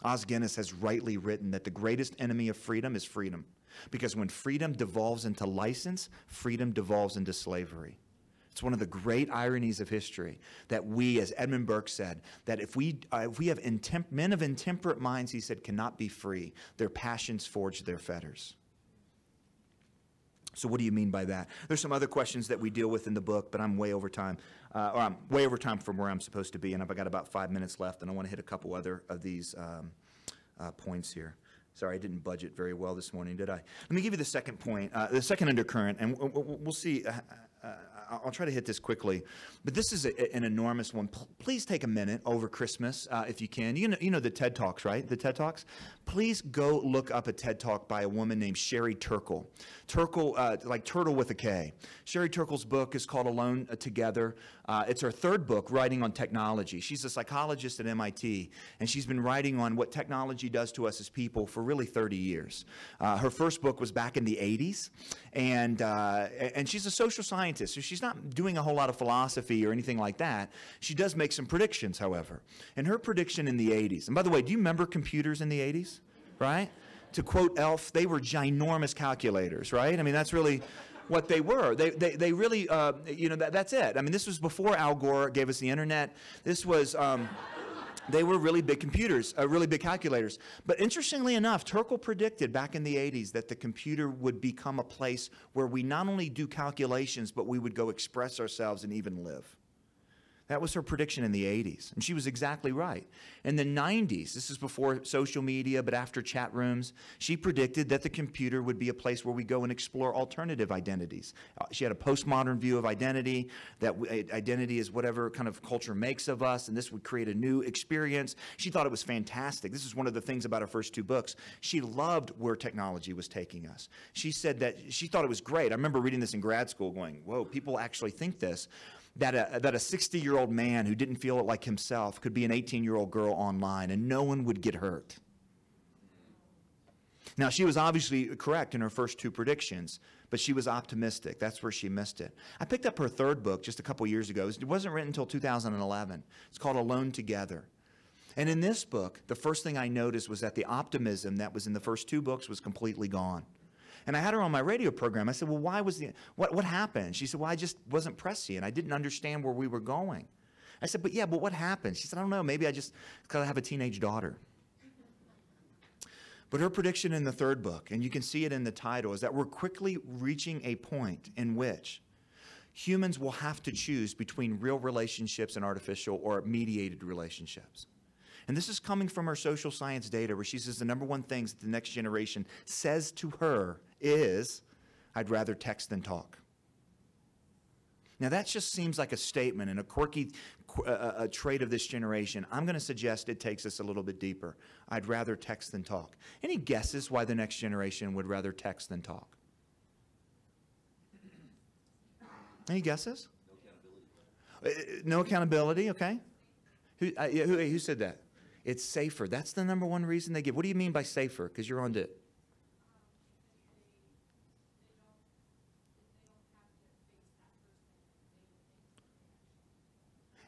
Speaker 6: Os Guinness has rightly written that the greatest enemy of freedom is freedom. Because when freedom devolves into license, freedom devolves into slavery. It's one of the great ironies of history that we, as Edmund Burke said, that if we have men of intemperate minds, he said, cannot be free. Their passions forge their fetters. So what do you mean by that? There's some other questions that we deal with in the book, but I'm way over time. Or I'm way over time from where I'm supposed to be, and I've got about 5 minutes left, and I want to hit a couple other of these points here. Sorry, I didn't budget very well this morning, did I? Let me give you the second point, the second undercurrent, and we'll see. I'll try to hit this quickly, but this is an enormous one. Please take a minute over Christmas, if you can. You know the TED Talks, right? The TED Talks? Please go look up a TED Talk by a woman named Sherry Turkle. Turkle, like turtle with a K. Sherry Turkle's book is called Alone Together. It's her third book, writing on technology. She's a psychologist at MIT, and she's been writing on what technology does to us as people for really 30 years. Her first book was back in the 80s, and she's a social scientist, so she's not doing a whole lot of philosophy or anything like that. She does make some predictions, however. And her prediction in the 80s, and by the way, do you remember computers in the 80s, right? To quote Elf, they were ginormous calculators, right? I mean, that's really what they were. They really, that's it. I mean, this was before Al Gore gave us the internet. This was... They were really big computers, really big calculators. But interestingly enough, Turkle predicted back in the 80s that the computer would become a place where we not only do calculations, but we would go express ourselves and even live. That was her prediction in the 80s, and she was exactly right. In the 90s, this is before social media, but after chat rooms, she predicted that the computer would be a place where we go and explore alternative identities. She had a postmodern view of identity, that identity is whatever kind of culture makes of us, and this would create a new experience. She thought it was fantastic. This is one of the things about her first two books. She loved where technology was taking us. She said that she thought it was great. I remember reading this in grad school going, whoa, people actually think this. That a 60-year-old man who didn't feel it like himself could be an 18-year-old girl online and no one would get hurt. Now, she was obviously correct in her first two predictions, but she was optimistic. That's where she missed it. I picked up her third book just a couple years ago. It wasn't written until 2011. It's called Alone Together. And in this book, the first thing I noticed was that the optimism that was in the first two books was completely gone. And I had her on my radio program. I said, well, what happened? She said, well, I just wasn't prescient. I didn't understand where we were going. I said, but what happened? She said, I don't know, maybe because I have a teenage daughter. But her prediction in the third book, and you can see it in the title, is that we're quickly reaching a point in which humans will have to choose between real relationships and artificial or mediated relationships. And this is coming from her social science data, where she says the number one things that the next generation says to her is, I'd rather text than talk. Now, that just seems like a statement and a quirky trait of this generation. I'm going to suggest it takes us a little bit deeper. I'd rather text than talk. Any guesses why the next generation would rather text than talk? Any guesses? No accountability. No accountability, okay. Who said that? It's safer. That's the number one reason they give. What do you mean by safer? Because you're on it.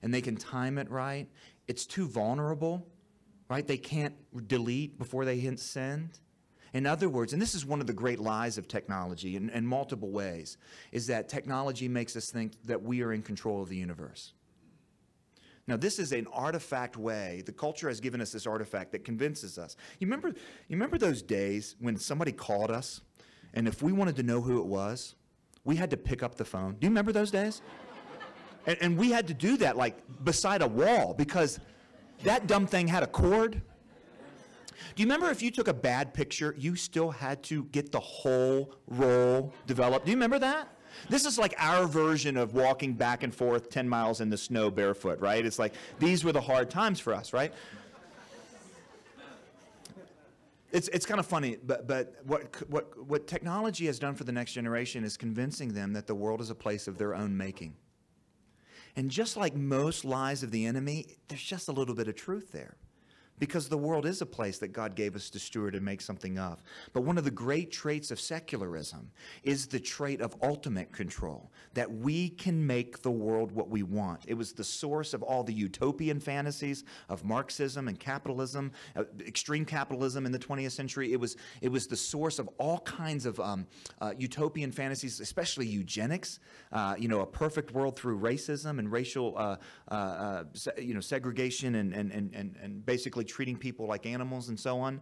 Speaker 6: And they can time it right. It's too vulnerable, right? They can't delete before they hit send. In other words, and this is one of the great lies of technology in multiple ways, is that technology makes us think that we are in control of the universe. Now, this is an artifact way. The culture has given us this artifact that convinces us. You remember those days when somebody called us, and if we wanted to know who it was, we had to pick up the phone? Do you remember those days? And we had to do that like beside a wall because that dumb thing had a cord. Do you remember if you took a bad picture, you still had to get the whole roll developed? Do you remember that? This is like our version of walking back and forth 10 miles in the snow barefoot, right? It's like these were the hard times for us, right? It's kind of funny, but what technology has done for the next generation is convincing them that the world is a place of their own making. And just like most lies of the enemy, there's just a little bit of truth there. Because the world is a place that God gave us to steward and make something of. But one of the great traits of secularism is the trait of ultimate control, that we can make the world what we want. It was the source of all the utopian fantasies of Marxism and capitalism, extreme capitalism in the 20th century. It was the source of all kinds of utopian fantasies, especially eugenics, a perfect world through racism and racial segregation and basically treating people like animals and so on.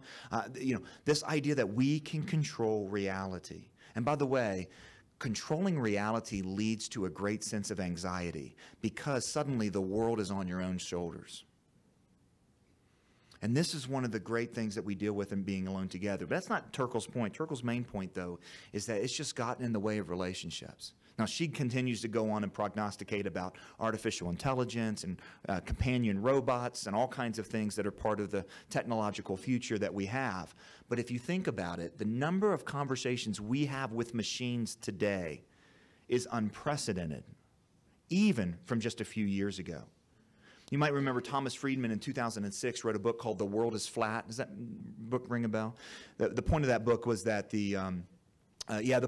Speaker 6: This idea that we can control reality. And by the way, controlling reality leads to a great sense of anxiety because suddenly the world is on your own shoulders. And this is one of the great things that we deal with in being alone together. But that's not Turkle's point. Turkle's main point, though, is that it's just gotten in the way of relationships. Now, she continues to go on and prognosticate about artificial intelligence and companion robots and all kinds of things that are part of the technological future that we have. But if you think about it, the number of conversations we have with machines today is unprecedented, even from just a few years ago. You might remember Thomas Friedman in 2006 wrote a book called The World is Flat. Does that book ring a bell? The point of that book was that the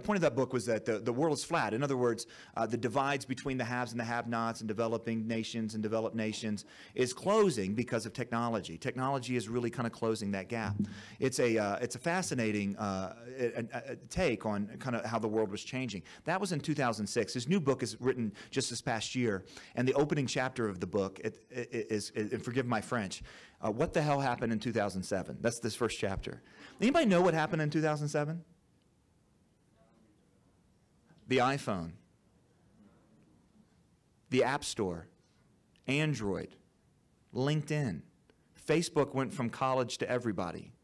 Speaker 6: point of that book was that the world is flat. In other words, the divides between the haves and the have-nots and developing nations and developed nations is closing because of technology. Technology is really kind of closing that gap. It's a fascinating take on kind of how the world was changing. That was in 2006. His new book is written just this past year, and the opening chapter of the book is and forgive my French, what the hell happened in 2007? That's this first chapter. Anybody know what happened in 2007? The iPhone, the App Store, Android, LinkedIn, Facebook went from college to everybody,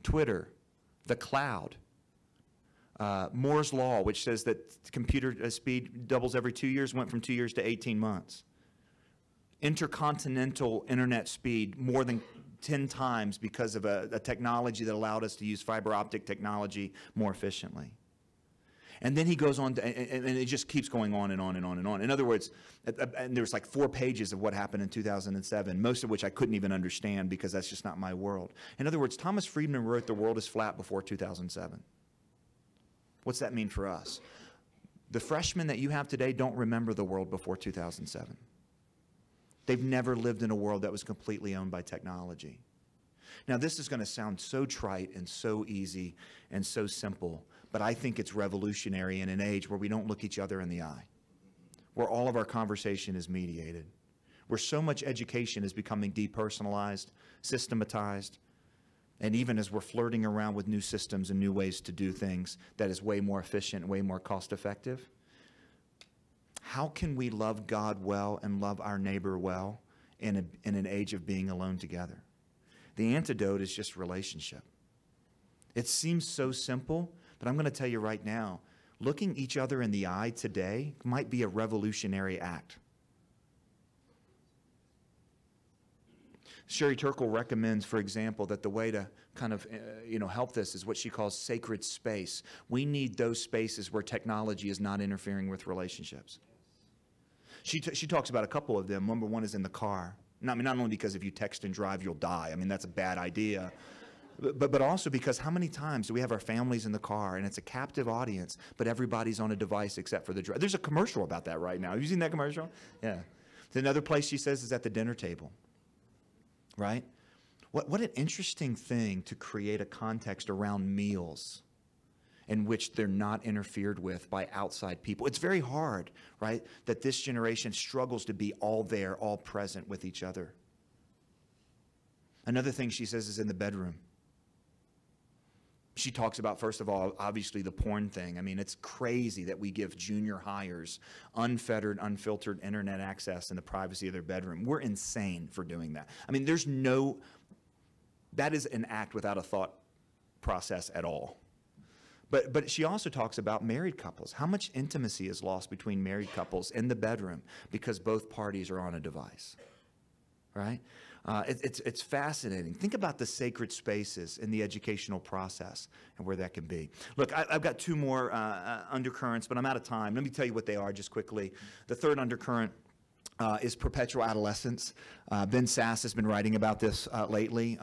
Speaker 6: Twitter, the cloud, Moore's Law, which says that computer speed doubles every 2 years, went from 2 years to 18 months. Intercontinental internet speed more than 10 times because of a technology that allowed us to use fiber optic technology more efficiently. And then he goes on, and it just keeps going on and on and on and on. In other words, and there's like 4 pages of what happened in 2007, most of which I couldn't even understand because that's just not my world. In other words, Thomas Friedman wrote The World is Flat before 2007. What's that mean for us? The freshmen that you have today don't remember the world before 2007. They've never lived in a world that was completely owned by technology. Now, this is going to sound so trite and so easy and so simple, but I think it's revolutionary in an age where we don't look each other in the eye, where all of our conversation is mediated, where so much education is becoming depersonalized, systematized, and even as we're flirting around with new systems and new ways to do things that is way more efficient, way more cost-effective. How can we love God well and love our neighbor well in an age of being alone together? The antidote is just relationship. It seems so simple, but I'm going to tell you right now, looking each other in the eye today might be a revolutionary act. Sherry Turkle recommends, for example, that the way to kind of help this is what she calls sacred space. We need those spaces where technology is not interfering with relationships. She talks about a couple of them. Number one is in the car. Not only because if you text and drive, you'll die. I mean, that's a bad idea. But also because how many times do we have our families in the car and it's a captive audience, but everybody's on a device except for the driver? There's a commercial about that right now. Have you seen that commercial? Yeah. Another place she says is at the dinner table, right? What an interesting thing to create a context around meals in which they're not interfered with by outside people. It's very hard, right, that this generation struggles to be all there, all present with each other. Another thing she says is in the bedroom. She talks about, first of all, obviously the porn thing. I mean, it's crazy that we give junior hires unfettered, unfiltered internet access in the privacy of their bedroom. We're insane for doing that. I mean, that is an act without a thought process at all. But she also talks about married couples. How much intimacy is lost between married couples in the bedroom because both parties are on a device, right? It's fascinating. Think about the sacred spaces in the educational process and where that can be. Look, I've got two more undercurrents, but I'm out of time. Let me tell you what they are just quickly. The third undercurrent is perpetual adolescence. Ben Sasse has been writing about this lately.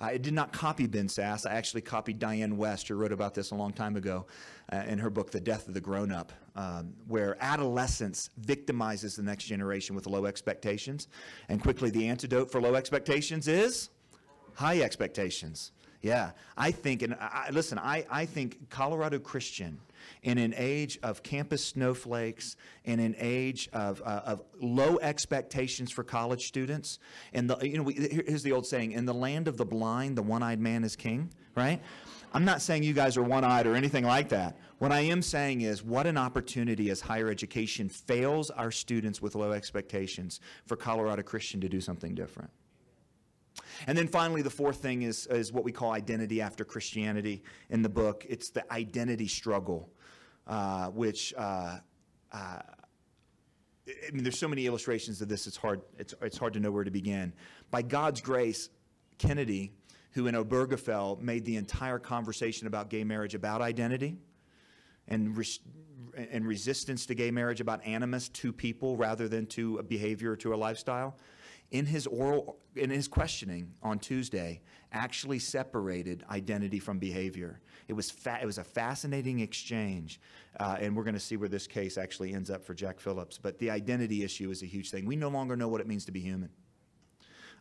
Speaker 6: I did not copy Ben Sasse. I actually copied Diane West, who wrote about this a long time ago in her book, The Death of the Grown-Up, where adolescence victimizes the next generation with low expectations. And quickly, the antidote for low expectations is high expectations. Yeah, I think, and listen, I think Colorado Christian, in an age of campus snowflakes, in an age of low expectations for college students, and here's the old saying: in the land of the blind, the one-eyed man is king. Right? I'm not saying you guys are one-eyed or anything like that. What I am saying is, what an opportunity as higher education fails our students with low expectations for Colorado Christian to do something different. And then finally, the fourth thing is what we call identity after Christianity in the book. It's the identity struggle, which, I mean, there's so many illustrations of this, it's hard to know where to begin. By God's grace, Kennedy, who in Obergefell made the entire conversation about gay marriage about identity and resistance to gay marriage about animus to people rather than to a behavior or to a lifestyle, in his questioning on Tuesday, actually separated identity from behavior. It was a fascinating exchange, and we're going to see where this case actually ends up for Jack Phillips. But the identity issue is a huge thing. We no longer know what it means to be human.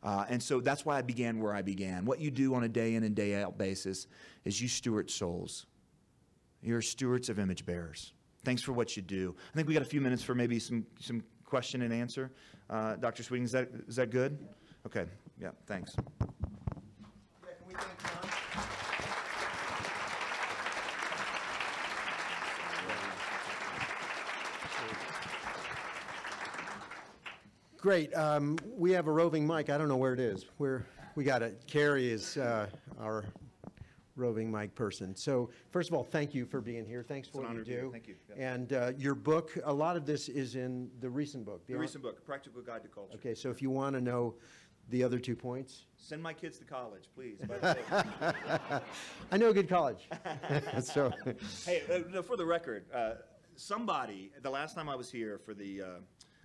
Speaker 6: And so that's why I began where I began. What you do on a day in and day out basis is you steward souls. You're stewards of image bearers. Thanks for what you do. I think we got a few minutes for maybe some question and answer. Dr. Sweeting, is that good? Okay. Yeah, thanks.
Speaker 7: Yeah, can we thank John? Great. We have a roving mic. I don't know where it is. We got it. Carrie is our roving mic person. So first of all, thank you for being here. Thanks for what you do.
Speaker 6: Thank you. Yep.
Speaker 7: And your book, a lot of this is in the recent book.
Speaker 6: The recent book, Practical Guide to Culture.
Speaker 7: Okay, so if you want to know the other 2 points.
Speaker 6: Send my kids to college, please. By the way.
Speaker 7: I know a good college. So.
Speaker 6: Hey, no, for the record, somebody, the last time I was here for the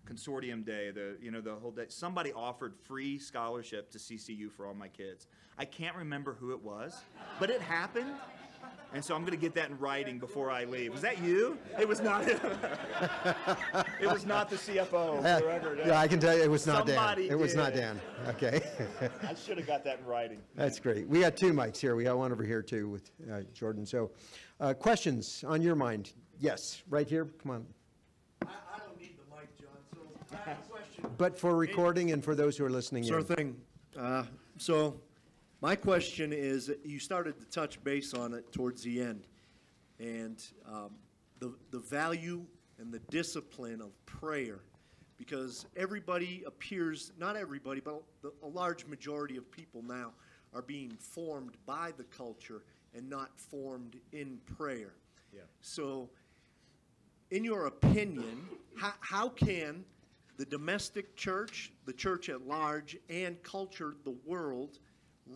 Speaker 6: consortium day, the whole day, somebody offered free scholarship to CCU for all my kids. I can't remember who it was, but it happened. And so I'm going to get that in writing before I leave. Was that you? It was not. It was not the CFO.
Speaker 7: Yeah, I can tell you it was not
Speaker 6: Somebody
Speaker 7: Dan. It was
Speaker 6: did.
Speaker 7: not Dan. Okay.
Speaker 6: I should have got that in writing.
Speaker 7: That's great. We got 2 mics here. We got one over here too with Jordan. So questions on your mind? Yes, right here. Come on.
Speaker 8: I don't need the mic, John, so I have a question.
Speaker 7: But for recording and for those who are listening
Speaker 8: Sure
Speaker 7: in.
Speaker 8: thing. So my question is, you started to touch base on it towards the end, and the value and the discipline of prayer, because everybody appears, not everybody, but a large majority of people now are being formed by the culture and not formed in prayer.
Speaker 6: Yeah.
Speaker 8: So in your opinion, how can the domestic church, the church at large, and culture, the world,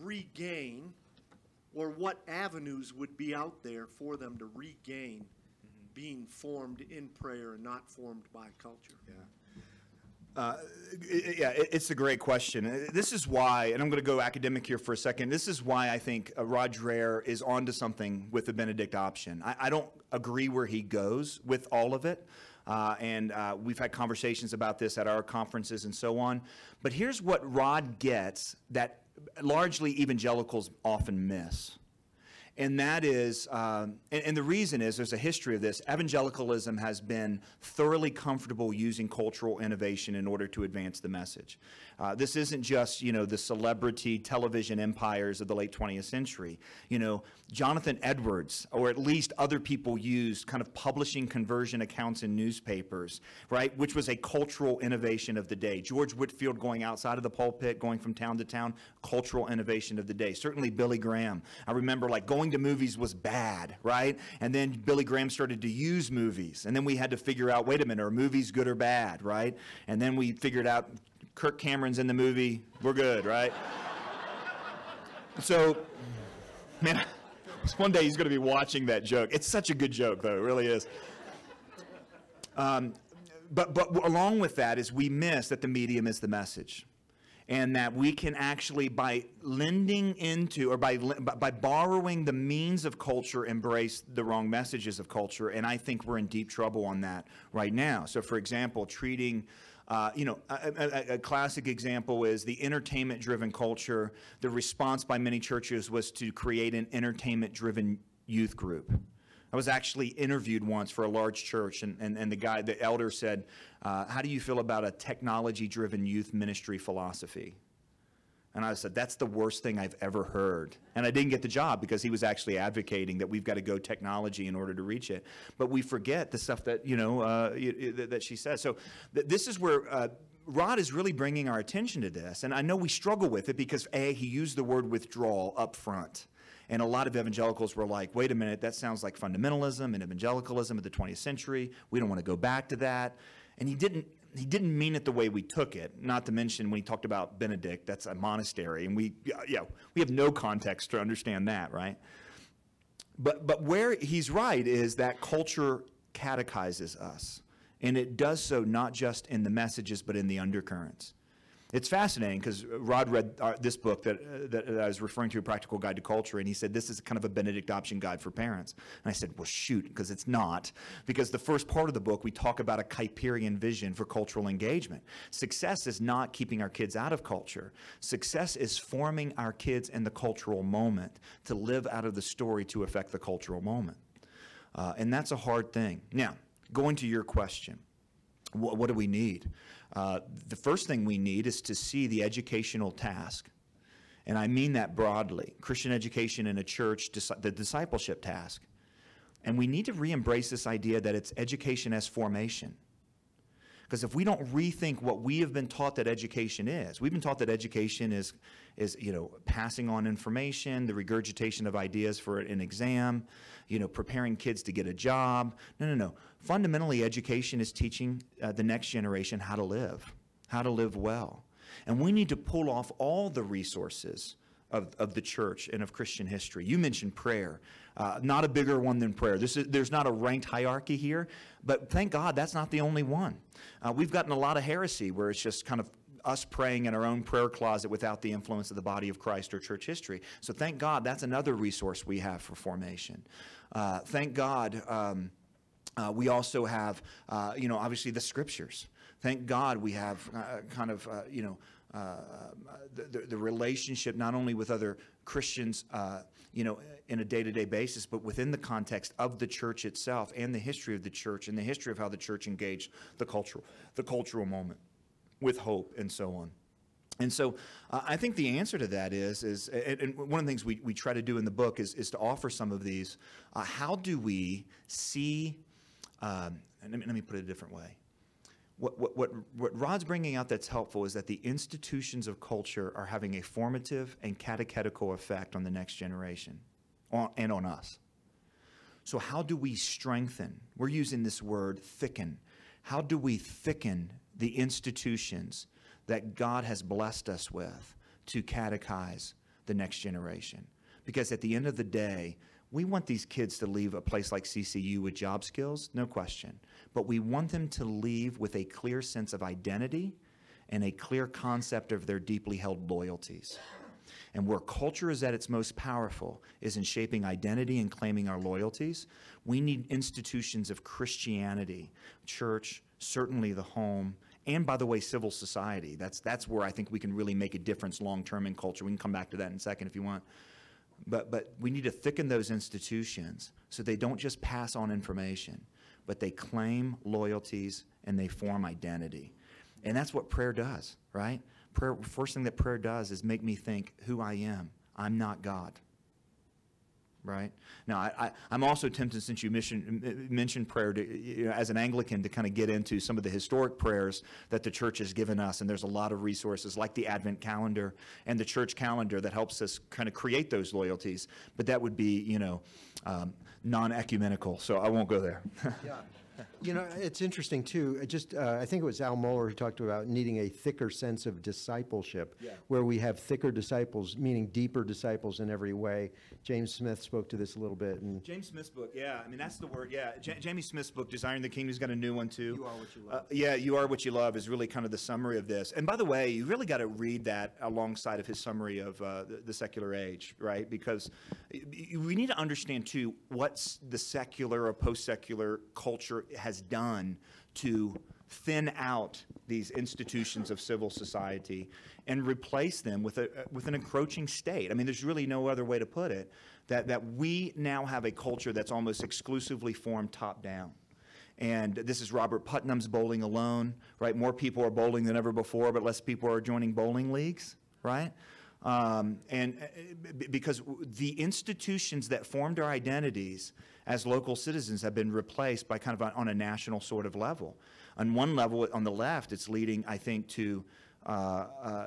Speaker 8: regain, or what avenues would be out there for them to regain being formed in prayer and not formed by culture?
Speaker 6: It's a great question. This is why, and I'm going to go academic here for a second, this is why I think Rod Dreher is onto something with the Benedict option. I don't agree where he goes with all of it, and we've had conversations about this at our conferences and so on. But here's what Rod gets that largely evangelicals often miss. And that is, and the reason is, there's a history of this. Evangelicalism has been thoroughly comfortable using cultural innovation in order to advance the message. This isn't just, the celebrity television empires of the late 20th century. Jonathan Edwards, or at least other people, used kind of publishing conversion accounts in newspapers, right, which was a cultural innovation of the day. George Whitefield going outside of the pulpit, going from town to town, cultural innovation of the day. Certainly Billy Graham. I remember going to movies was bad, right? And then Billy Graham started to use movies. And then we had to figure out, wait a minute, are movies good or bad, right? And then we figured out Kirk Cameron's in the movie. We're good, right? So, man, one day he's going to be watching that joke. It's such a good joke, though. It really is. But along with that is we miss that the medium is the message. And that we can actually, by lending into, or by borrowing the means of culture, embrace the wrong messages of culture. And I think we're in deep trouble on that right now. So, for example, treating, a classic example is the entertainment-driven culture. The response by many churches was to create an entertainment-driven youth group. I was actually interviewed once for a large church, and the elder said, how do you feel about a technology-driven youth ministry philosophy? And I said, that's the worst thing I've ever heard. And I didn't get the job because he was actually advocating that we've got to go technology in order to reach it. But we forget the stuff that, that she says. So this is where Rod is really bringing our attention to this. And I know we struggle with it because, A, he used the word withdrawal up front. And a lot of evangelicals were like, wait a minute, that sounds like fundamentalism and evangelicalism of the 20th century. We don't want to go back to that. And he didn't mean it the way we took it, not to mention when he talked about Benedict, that's a monastery. And we have no context to understand that, right? But where he's right is that culture catechizes us. And it does so not just in the messages, but in the undercurrents. It's fascinating because Rod read this book that I was referring to, A Practical Guide to Culture, and he said this is kind of a Benedict option guide for parents. And I said, well, shoot, because it's not. Because the first part of the book, we talk about a Kuyperian vision for cultural engagement. Success is not keeping our kids out of culture. Success is forming our kids in the cultural moment to live out of the story to affect the cultural moment. And that's a hard thing. Now, going to your question, what do we need? The first thing we need is to see the educational task, and I mean that broadly, Christian education in a church, the discipleship task. And we need to re-embrace this idea that it's education as formation. Because if we don't rethink what we have been taught that education is, we've been taught that education is passing on information, the regurgitation of ideas for an exam, preparing kids to get a job. No. Fundamentally, education is teaching the next generation how to live well. And we need to pull off all the resources of the church and of Christian history. You mentioned prayer. Not a bigger one than prayer. There's not a ranked hierarchy here, but thank God that's not the only one. We've gotten a lot of heresy where it's just kind of us praying in our own prayer closet without the influence of the body of Christ or church history. So thank God that's another resource we have for formation. Thank God we also have, obviously the scriptures. Thank God we have the relationship not only with other Christians, in a day-to-day basis, but within the context of the church itself and the history of the church and the history of how the church engaged the cultural moment with hope and so on. And so I think the answer to that is and one of the things we try to do in the book is to offer some of these. How do we see, and let me put it a different way. What Rod's bringing out that's helpful is that the institutions of culture are having a formative and catechetical effect on the next generation and on us. So how do we strengthen? We're using this word thicken. How do we thicken the institutions that God has blessed us with to catechize the next generation? Because at the end of the day, we want these kids to leave a place like CCU with job skills, no question. But we want them to leave with a clear sense of identity and a clear concept of their deeply held loyalties. And where culture is at its most powerful is in shaping identity and claiming our loyalties. We need institutions of Christianity, church, certainly the home, and by the way, civil society. That's where I think we can really make a difference long-term in culture. We can come back to that in a second if you want. But we need to thicken those institutions so they don't just pass on information, but they claim loyalties and they form identity. And that's what prayer does, right? Prayer, first thing that prayer does is make me think who I am. I'm not God, right? Now, I'm also tempted, since you mentioned prayer, to, as an Anglican, to kind of get into some of the historic prayers that the church has given us. And there's a lot of resources like the Advent calendar and the church calendar that helps us kind of create those loyalties. But that would be, non-ecumenical, so I won't go there.
Speaker 7: Yeah. You know, it's interesting too. I think it was Al Mohler who talked about needing a thicker sense of discipleship, where we have thicker disciples, meaning deeper disciples in every way. James Smith spoke to this a little bit. And
Speaker 6: James Smith's book, yeah, I mean, that's the word, yeah. Jamie Smith's book, Desiring the Kingdom, he's got a new one too.
Speaker 7: You Are What You Love.
Speaker 6: Yeah, You Are What You Love is really kind of the summary of this. And by the way, you really got to read that alongside of his summary of the secular age, right? Because we need to understand too what the secular or post-secular culture has done to thin out these institutions of civil society and replace them with an encroaching state. I mean, there's really no other way to put it, that we now have a culture that's almost exclusively formed top-down. And this is Robert Putnam's Bowling Alone, right? More people are bowling than ever before, but less people are joining bowling leagues, right? Because the institutions that formed our identities as local citizens have been replaced by kind of on a national sort of level. On one level, on the left, it's leading, I think, to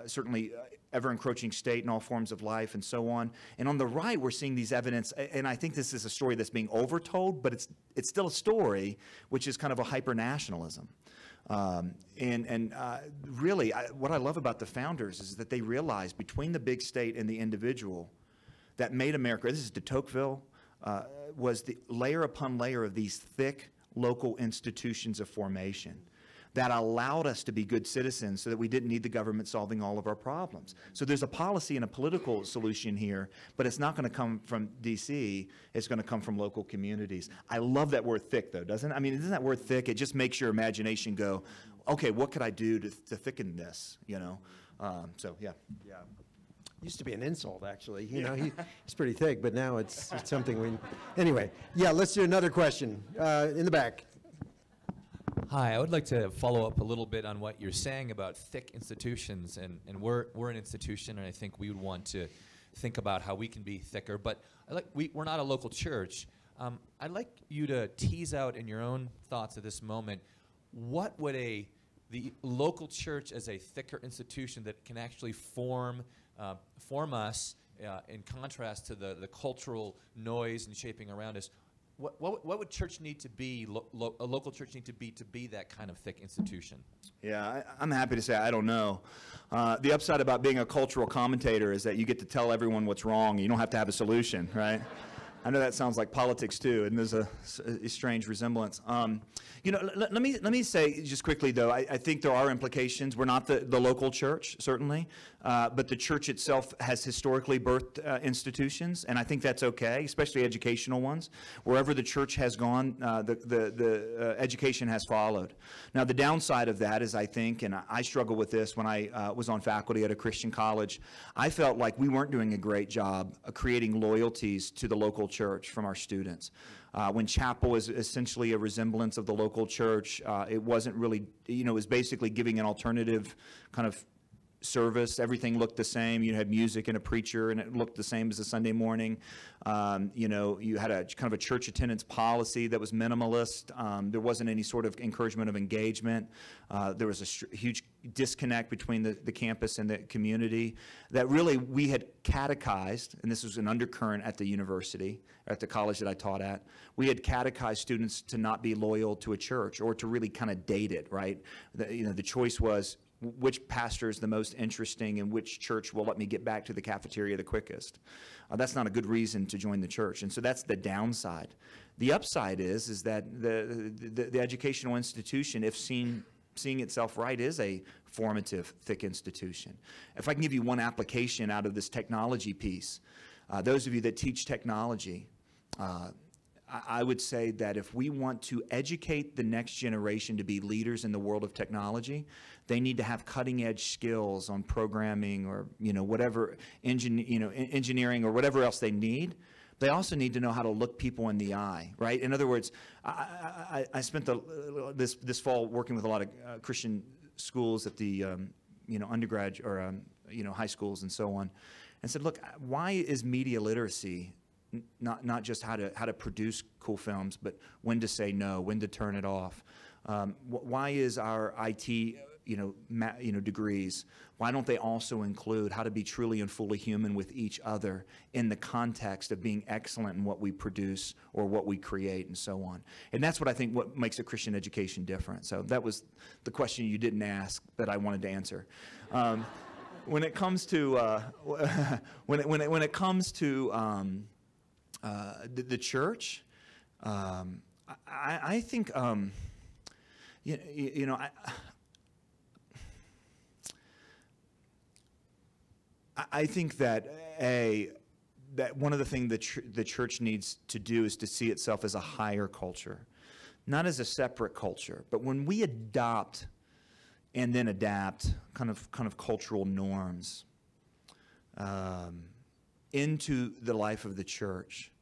Speaker 6: certainly ever-encroaching state in all forms of life and so on. And on the right, we're seeing these evidence, and I think this is a story that's being overtold, but it's still a story, which is kind of a hyper-nationalism. Really, what I love about the founders is that they realized between the big state and the individual that made America, this is de Tocqueville, was the layer upon layer of these thick local institutions of formation that allowed us to be good citizens so that we didn't need the government solving all of our problems. So there's a policy and a political solution here, but it's not going to come from D.C., it's going to come from local communities. I love that word thick, though, doesn't it? I mean, isn't that word thick? It just makes your imagination go, okay, what could I do to thicken this, you know? So, yeah.
Speaker 7: yeah, used to be an insult, actually. You know, he's pretty thick, but now it's something we. Anyway, yeah, let's do another question in the back.
Speaker 9: Hi, I would like to follow up a little bit on what you're saying about thick institutions, and we're an institution, and I think we would want to think about how we can be thicker. But we're not a local church. I'd like you to tease out in your own thoughts at this moment, what would the local church as a thicker institution that can actually form us in contrast to the cultural noise and shaping around us. What would church need to be, a local church need to be that kind of thick institution?
Speaker 6: Yeah, I'm happy to say I don't know. The upside about being a cultural commentator is that you get to tell everyone what's wrong. You don't have to have a solution, right? I know that sounds like politics too, and there's a strange resemblance. You know, let me say just quickly though, I think there are implications. We're not the local church, certainly, but the church itself has historically birthed institutions, and I think that's okay, especially educational ones. Wherever the church has gone, the education has followed. Now, the downside of that is, I think, and I struggle with this when I was on faculty at a Christian college, I felt like we weren't doing a great job of creating loyalties to the local church from our students. When chapel is essentially a resemblance of the local church, it wasn't really, you know, it was basically giving an alternative kind of service. Everything looked the same. You had music and a preacher, and it looked the same as a Sunday morning. You know, you had a kind of a church attendance policy that was minimalist. There wasn't any sort of encouragement of engagement. There was a huge disconnect between the campus and the community that really we had catechized, and this was an undercurrent at the university, at the college that I taught at. We had catechized students to not be loyal to a church or to really kind of date it, right? You know, the choice was, which pastor is the most interesting and which church will let me get back to the cafeteria the quickest. That's not a good reason to join the church, and so that's the downside. The upside is that the educational institution, if seeing itself right, is a formative, thick institution. If I can give you one application out of this technology piece, those of you that teach technology, I would say that if we want to educate the next generation to be leaders in the world of technology, they need to have cutting-edge skills on programming or, you know, whatever, engineering or whatever else they need. They also need to know how to look people in the eye, right? In other words, I spent this fall working with a lot of Christian schools at the undergrad or high schools and so on, and said, look, why is media literacy not just how to produce cool films, but when to say no, when to turn it off? Why is our IT degrees, why don't they also include how to be truly and fully human with each other in the context of being excellent in what we produce or what we create and so on? And that's what I think what makes a Christian education different. So that was the question you didn't ask that I wanted to answer. When it comes to when it comes to the church, I think I think that one of the things the church needs to do is to see itself as a higher culture, not as a separate culture. But when we adopt and then adapt kind of cultural norms into the life of the church,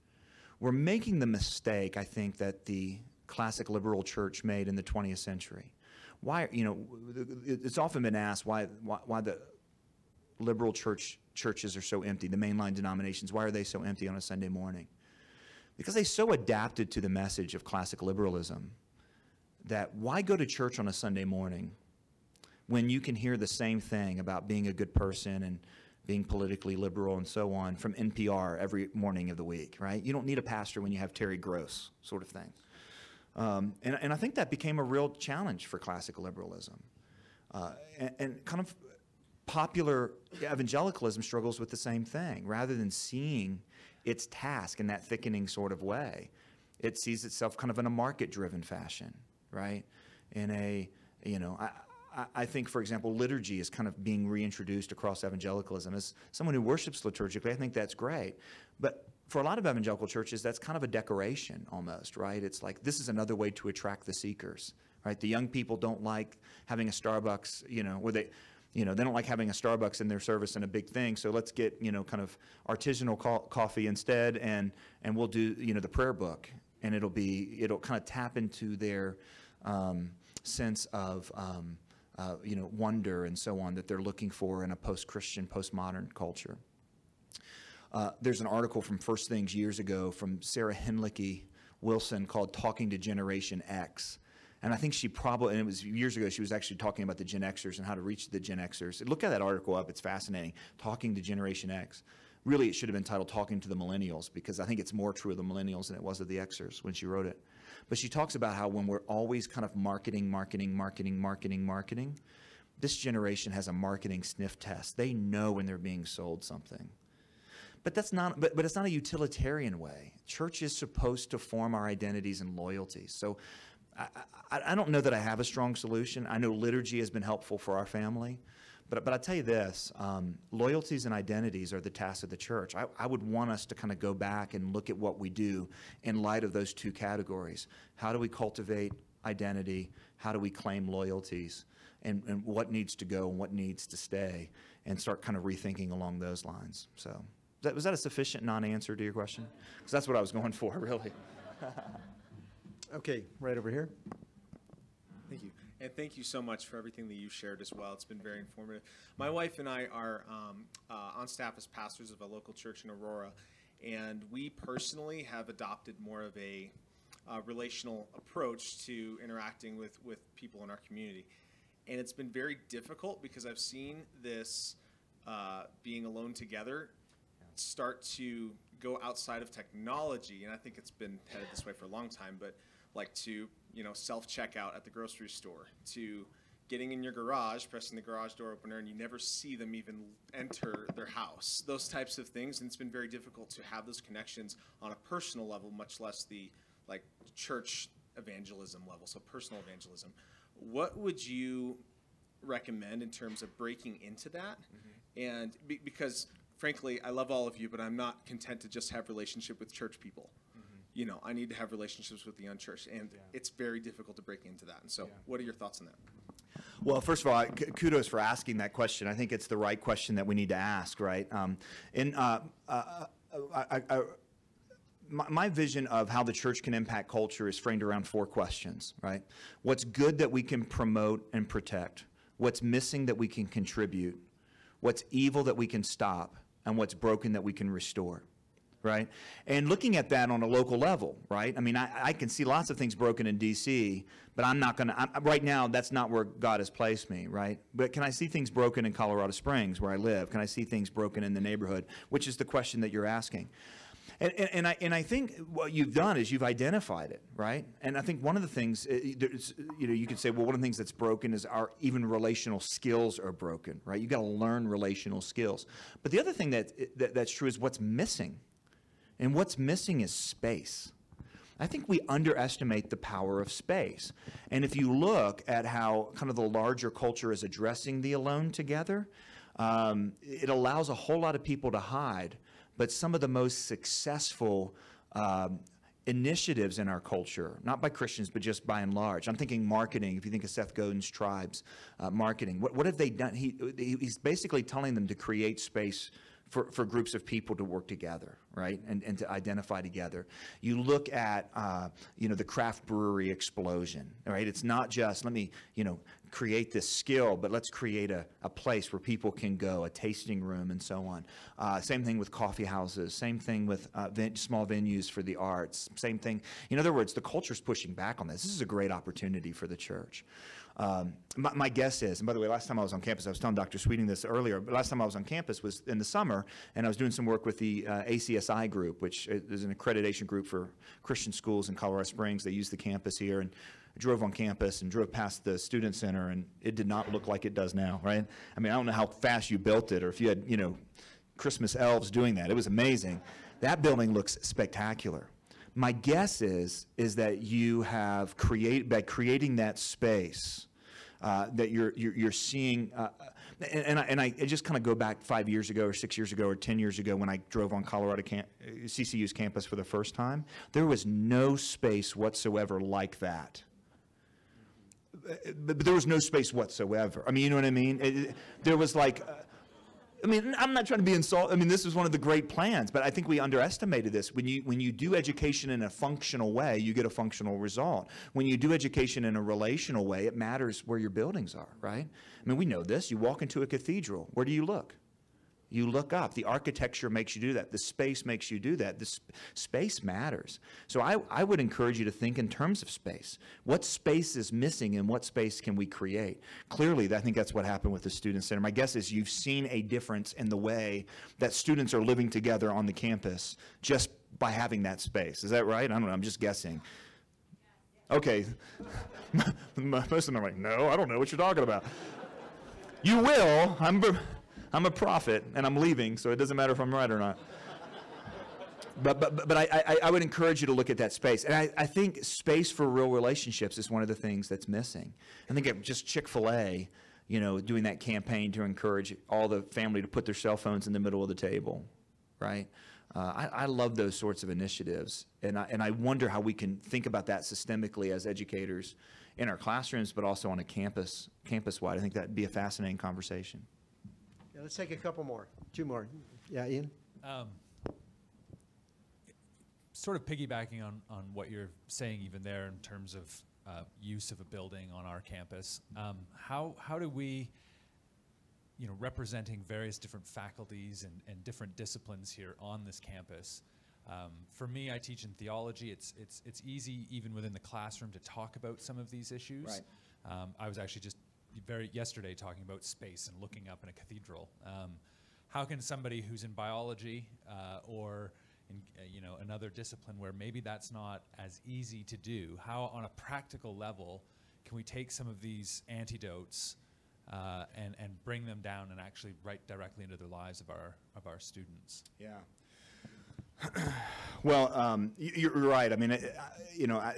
Speaker 6: we're making the mistake, I think, that the classic liberal church made in the 20th century. Why, it's often been asked why the liberal churches are so empty, the mainline denominations, why are they so empty on a Sunday morning? Because they so adapted to the message of classic liberalism that why go to church on a Sunday morning when you can hear the same thing about being a good person and being politically liberal and so on from NPR every morning of the week, right? You don't need a pastor when you have Terry Gross, sort of thing. And I think that became a real challenge for classic liberalism. And kind of popular evangelicalism struggles with the same thing. Rather than seeing its task in that thickening sort of way, it sees itself kind of in a market-driven fashion, right? In a, I think, for example, liturgy is kind of being reintroduced across evangelicalism. As someone who worships liturgically, I think that's great. But for a lot of evangelical churches, that's kind of a decoration almost, right? It's like, this is another way to attract the seekers, right? The young people don't like having a Starbucks, where they don't like having a Starbucks in their service and a big thing, so let's get, kind of artisanal coffee instead, and we'll do, the prayer book, and it'll kind of tap into their sense of, wonder and so on that they're looking for in a post-Christian, postmodern culture. There's an article from First Things years ago from Sarah Hinlicky Wilson called Talking to Generation X. And I think and it was years ago, she was actually talking about the Gen Xers and how to reach the Gen Xers. Look at that article up, it's fascinating. Talking to Generation X. Really, it should have been titled Talking to the Millennials, because I think it's more true of the Millennials than it was of the Xers when she wrote it. But she talks about how when we're always kind of marketing, this generation has a marketing sniff test. They know when they're being sold something. But that's not. But it's not a utilitarian way. Church is supposed to form our identities and loyalties. So I don't know that I have a strong solution. I know liturgy has been helpful for our family, but I tell you this: loyalties and identities are the task of the church. I would want us to kind of go back and look at what we do in light of those two categories. How do we cultivate identity? How do we claim loyalties? And what needs to go and what needs to stay? And start kind of rethinking along those lines. So. Was that a sufficient non-answer to your question? Because that's what I was going for, really.
Speaker 7: Okay, right over here.
Speaker 10: Thank you. And thank you so much for everything that you shared as well. It's been very informative. My wife and I are on staff as pastors of a local church in Aurora, and we personally have adopted more of a relational approach to interacting with people in our community. And it's been very difficult because I've seen this being alone together start to go outside of technology, and I think it's been headed this way for a long time, but like to, self-checkout at the grocery store, to getting in your garage, pressing the garage door opener, and you never see them even enter their house, those types of things. And it's been very difficult to have those connections on a personal level, much less the church evangelism level, so personal evangelism. What would you recommend in terms of breaking into that? Mm-hmm. And because frankly, I love all of you, but I'm not content to just have relationship with church people. Mm-hmm. I need to have relationships with the unchurched, and it's very difficult to break into that. And so what are your thoughts on that?
Speaker 6: Well, first of all, kudos for asking that question. I think it's the right question that we need to ask, right? My vision of how the church can impact culture is framed around 4 questions, right? What's good that we can promote and protect? What's missing that we can contribute? What's evil that we can stop? And what's broken that we can restore. right? And looking at that on a local level, right? I mean, I can see lots of things broken in D.C., but I'm not going to, right now, that's not where God has placed me, right? But can I see things broken in Colorado Springs, where I live? Can I see things broken in the neighborhood? Which is the question that you're asking. And I think what you've done is you've identified it, right? And I think one of the things, you could say, well, one of the things that's broken is our even relational skills are broken, right? You've got to learn relational skills. But the other thing that's true is what's missing. And what's missing is space. I think we underestimate the power of space. And if you look at how kind of the larger culture is addressing the alone together, it allows a whole lot of people to hide. But some of the most successful initiatives in our culture, not by Christians, but just by and large. I'm thinking marketing. If you think of Seth Godin's Tribes, marketing. What have they done? He's basically telling them to create space for groups of people to work together, right, and to identify together. You look at, the craft brewery explosion, right? It's not just, let me, create this skill, but let's create a place where people can go, a tasting room and so on. Same thing with coffee houses, same thing with small venues for the arts, same thing. In other words, the culture's pushing back on this. This is a great opportunity for the church. My guess is, and by the way, last time I was on campus, I was telling Dr. Sweeting this earlier, but last time I was on campus was in the summer, and I was doing some work with the ACSI group, which is an accreditation group for Christian schools in Colorado Springs. They use the campus here, and I drove on campus and drove past the student center, and it did not look like it does now, right? I mean, I don't know how fast you built it, or if you had, Christmas elves doing that. It was amazing. That building looks spectacular. My guess is that you have by creating that space, that you're seeing, and I just kind of go back 5 years ago or 6 years ago or 10 years ago when I drove on CCU's campus for the first time. There was no space whatsoever like that. But there was no space whatsoever. I mean, you know what I mean? There was like, I'm not trying to be insulting. I mean, this was one of the great plans, but I think we underestimated this. When you do education in a functional way, you get a functional result. When you do education in a relational way, it matters where your buildings are, right? I mean, we know this. You walk into a cathedral. Where do you look? You look up. The architecture makes you do that. The space makes you do that. The space matters. So I would encourage you to think in terms of space. What space is missing and what space can we create? Clearly, I think that's what happened with the Student Center. My guess is you've seen a difference in the way that students are living together on the campus just by having that space. Is that right? I don't know. I'm just guessing. Okay. Most of them are like, no, I don't know what you're talking about. You will. I'm a prophet, and I'm leaving, so it doesn't matter if I'm right or not. But I would encourage you to look at that space. And I think space for real relationships is one of the things that's missing. I think of just Chick-fil-A, doing that campaign to encourage all the family to put their cell phones in the middle of the table, right? I love those sorts of initiatives, and I wonder how we can think about that systemically as educators in our classrooms, but also on a campus-wide. I think that'd be a fascinating conversation.
Speaker 7: Yeah, let's take a couple more. Two more. Yeah, Ian?
Speaker 11: Sort of piggybacking on what you're saying even there in terms of use of a building on our campus, how do we, representing various different faculties and different disciplines here on this campus, for me, I teach in theology. It's easy even within the classroom to talk about some of these issues.
Speaker 6: Right.
Speaker 11: I was actually just yesterday talking about space and looking up in a cathedral. How can somebody who's in biology or in another discipline where maybe that's not as easy to do, how on a practical level can we take some of these antidotes and bring them down and actually write directly into the lives of our students?
Speaker 6: Yeah. Well, you're right. I mean,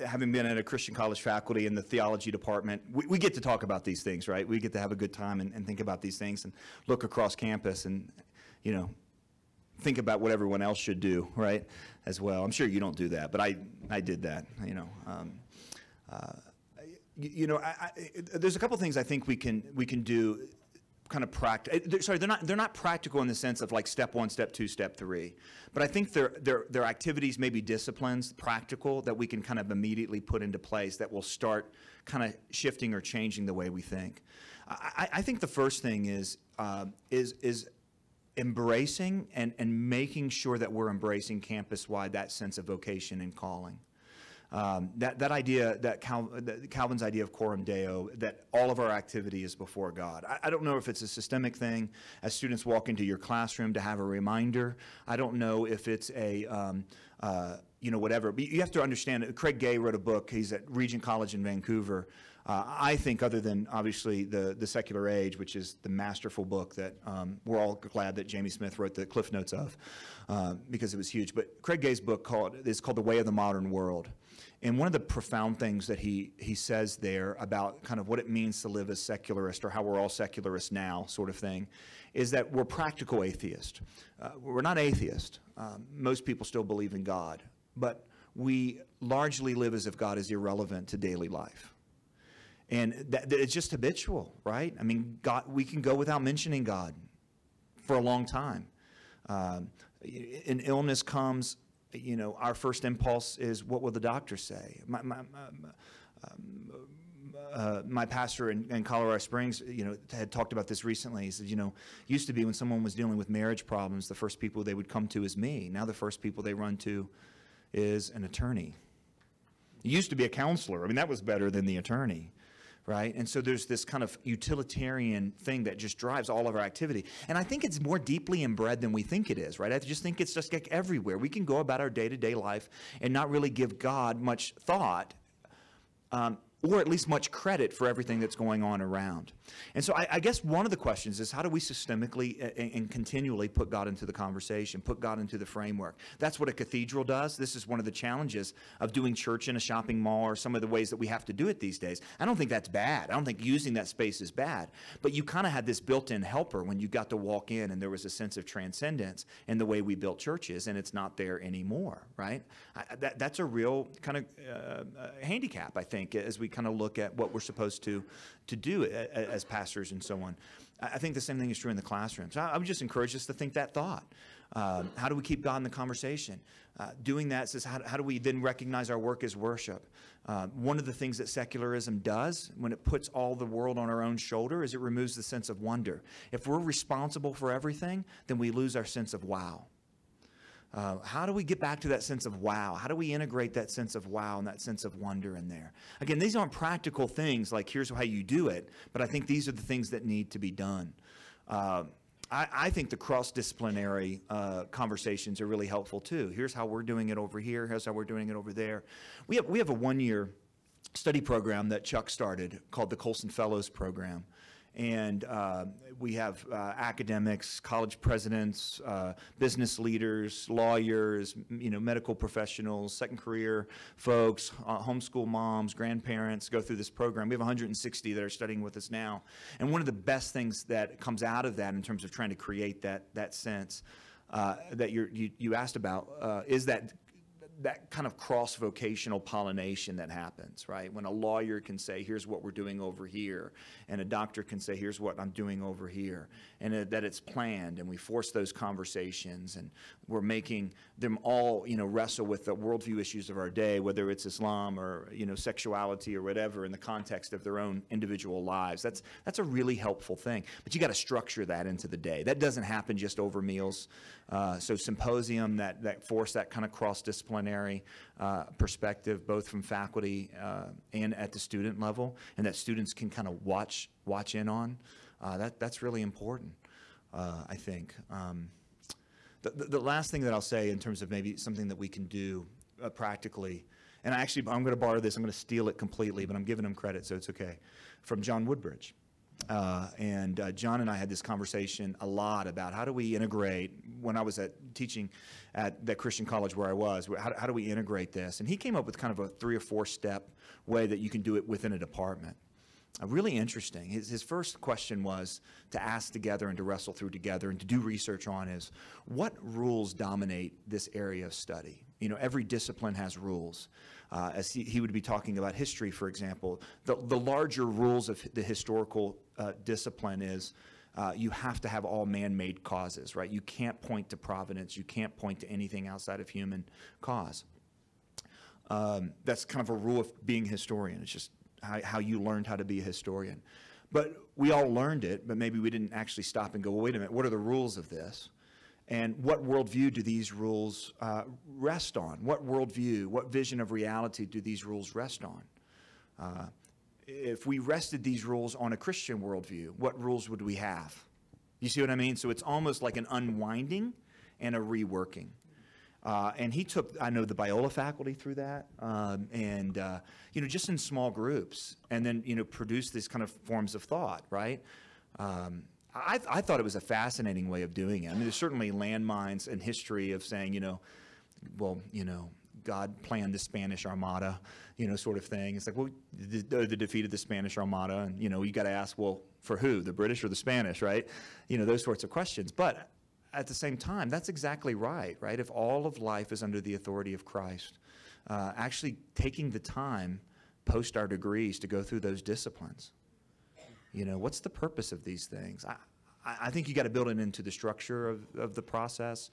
Speaker 6: having been at a Christian college faculty in the theology department, we get to talk about these things, right? We get to have a good time and think about these things and look across campus and, think about what everyone else should do, right, as well. I'm sure you don't do that, but I did that, there's a couple things I think we can do kind of practical. Sorry, they're not practical in the sense of like step 1, step 2, step 3. But I think they're activities, maybe disciplines, practical, that we can kind of immediately put into place that will start kind of shifting or changing the way we think. I think the first thing is embracing and making sure that we're embracing campus-wide that sense of vocation and calling. That idea, that Calvin's idea of coram Deo, that all of our activity is before God. I don't know if it's a systemic thing as students walk into your classroom to have a reminder. I don't know if it's a, whatever. But you have to understand, Craig Gay wrote a book. He's at Regent College in Vancouver. I think, other than obviously the Secular Age, which is the masterful book that we're all glad that Jamie Smith wrote the Cliff Notes of, because it was huge. But Craig Gay's book is called The Way of the Modern World. And one of the profound things that he says there about kind of what it means to live as secularist, or how we're all secularists now, sort of thing, is that we're practical atheists. We're not atheists. Most people still believe in God. But we largely live as if God is irrelevant to daily life. And it's just habitual, right? I mean, God, we can go without mentioning God for a long time. An illness comes, our first impulse is, what will the doctor say? My pastor in Colorado Springs, had talked about this recently. He said, used to be when someone was dealing with marriage problems, the first people they would come to is me. Now the first people they run to is an attorney. It used to be a counselor. I mean, that was better than the attorney. Right? And so there's this kind of utilitarian thing that just drives all of our activity. And I think it's more deeply inbred than we think it is, right? I just think it's just like everywhere. We can go about our day-to-day life and not really give God much thought, or at least much credit for everything that's going on around. And so I guess one of the questions is, how do we systemically and continually put God into the conversation, put God into the framework? That's what a cathedral does. This is one of the challenges of doing church in a shopping mall, or some of the ways that we have to do it these days. I don't think that's bad. I don't think using that space is bad. But you kind of had this built-in helper when you got to walk in, and there was a sense of transcendence in the way we built churches, and it's not there anymore, right? That's a real kind of handicap, I think, as we kind of look at what we're supposed to do as pastors and so on. I think the same thing is true in the classroom. So I would just encourage us to think that thought. How do we keep God in the conversation? Doing that says, how do we then recognize our work as worship? One of the things that secularism does when it puts all the world on our own shoulder is it removes the sense of wonder. If we're responsible for everything, then we lose our sense of wow. How do we get back to that sense of wow? How do we integrate that sense of wow and that sense of wonder in there? Again, these aren't practical things like here's how you do it, but I think these are the things that need to be done. I think the cross-disciplinary conversations are really helpful too. Here's how we're doing it over here. Here's how we're doing it over there. We have a one-year study program that Chuck started called the Colson Fellows Program. And we have academics, college presidents, business leaders, lawyers, medical professionals, second career folks, homeschool moms, grandparents go through this program. We have 160 that are studying with us now. And one of the best things that comes out of that in terms of trying to create that sense that you asked about is that kind of cross-vocational pollination that happens, right? When a lawyer can say, here's what we're doing over here, and a doctor can say, here's what I'm doing over here, and that it's planned, and we force those conversations, and we're making them all, wrestle with the worldview issues of our day, whether it's Islam or, sexuality or whatever, in the context of their own individual lives. That's a really helpful thing. But you got to structure that into the day. That doesn't happen just over meals. So symposium that force that kind of cross-disciplinary perspective, both from faculty and at the student level, and that students can kind of watch in on, that's really important, I think. The last thing that I'll say in terms of maybe something that we can do practically, and I'm going to borrow this, I'm going to steal it completely, but I'm giving him credit, so it's okay, from John Woodbridge. John and I had this conversation a lot about how do we integrate, when I was teaching at that Christian college where I was, how do we integrate this? And he came up with kind of a 3 or 4 step way that you can do it within a department. Really interesting. His first question was to ask together and to wrestle through together and to do research on is, what rules dominate this area of study? Every discipline has rules. As he would be talking about history, for example, the larger rules of the historical discipline is you have to have all man-made causes, right? You can't point to providence. You can't point to anything outside of human cause. That's kind of a rule of being a historian. It's just how you learned how to be a historian. But we all learned it, but maybe we didn't actually stop and go, well, wait a minute, what are the rules of this? And what worldview do these rules rest on? What worldview, what vision of reality do these rules rest on? If we rested these rules on a Christian worldview, what rules would we have? You see what I mean? So it's almost like an unwinding and a reworking. And he took, I know, the Biola faculty through that, you know, just in small groups, and then, you know, produce these kind of forms of thought, right? I thought it was a fascinating way of doing it. I mean, there's certainly landmines in history of saying, you know, well, you know, God planned the Spanish Armada, you know, sort of thing. It's like, well, the defeat of the Spanish Armada, and, you know, you got to ask, well, for who, the British or the Spanish, right? You know, those sorts of questions. But at the same time, that's exactly right? If all of life is under the authority of Christ, actually taking the time post our degrees to go through those disciplines. You know, what's the purpose of these things? I think you got to build it into the structure of the process,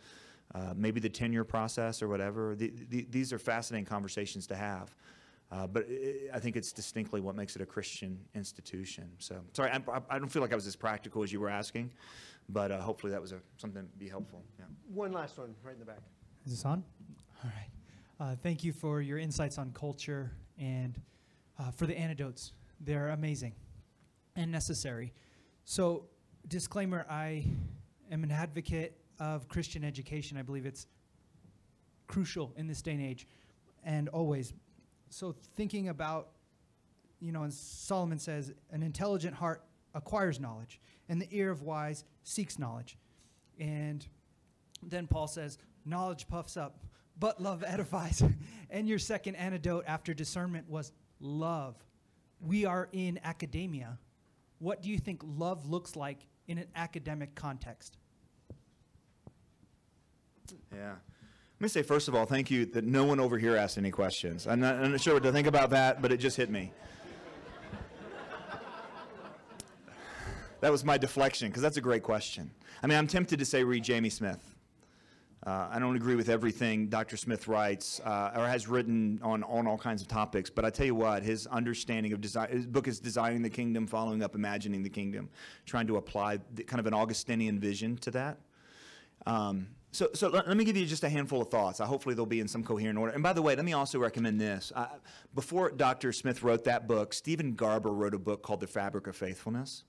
Speaker 6: maybe the tenure process or whatever. These are fascinating conversations to have. But I think it's distinctly what makes it a Christian institution. So, sorry, I don't feel like I was as practical as you were asking, but hopefully that was something that would be helpful. Yeah.
Speaker 7: One last one, right in the back.
Speaker 12: Is this on? All right. Thank you for your insights on culture and for the anecdotes. They're amazing and necessary. So, disclaimer, I am an advocate of Christian education. I believe it's crucial in this day and age, and always. So thinking about, you know, as Solomon says, an intelligent heart acquires knowledge, and the ear of wise seeks knowledge. And then Paul says, knowledge puffs up, but love edifies. And your second antidote after discernment was love. We are in academia. What do you think love looks like in an academic context?
Speaker 6: Yeah. Let me say, first of all, thank you that no one over here asked any questions. I'm not sure what to think about that, but it just hit me. That was my deflection, because that's a great question. I mean, I'm tempted to say read Jamie Smith. I don't agree with everything Dr. Smith writes or has written on all kinds of topics, but I tell you what, his understanding of design, his book is Designing the Kingdom, Following Up Imagining the Kingdom, trying to apply kind of an Augustinian vision to that. So let me give you just a handful of thoughts. Hopefully they'll be in some coherent order. And by the way, let me also recommend this. Before Dr. Smith wrote that book, Stephen Garber wrote a book called The Fabric of Faithfulness.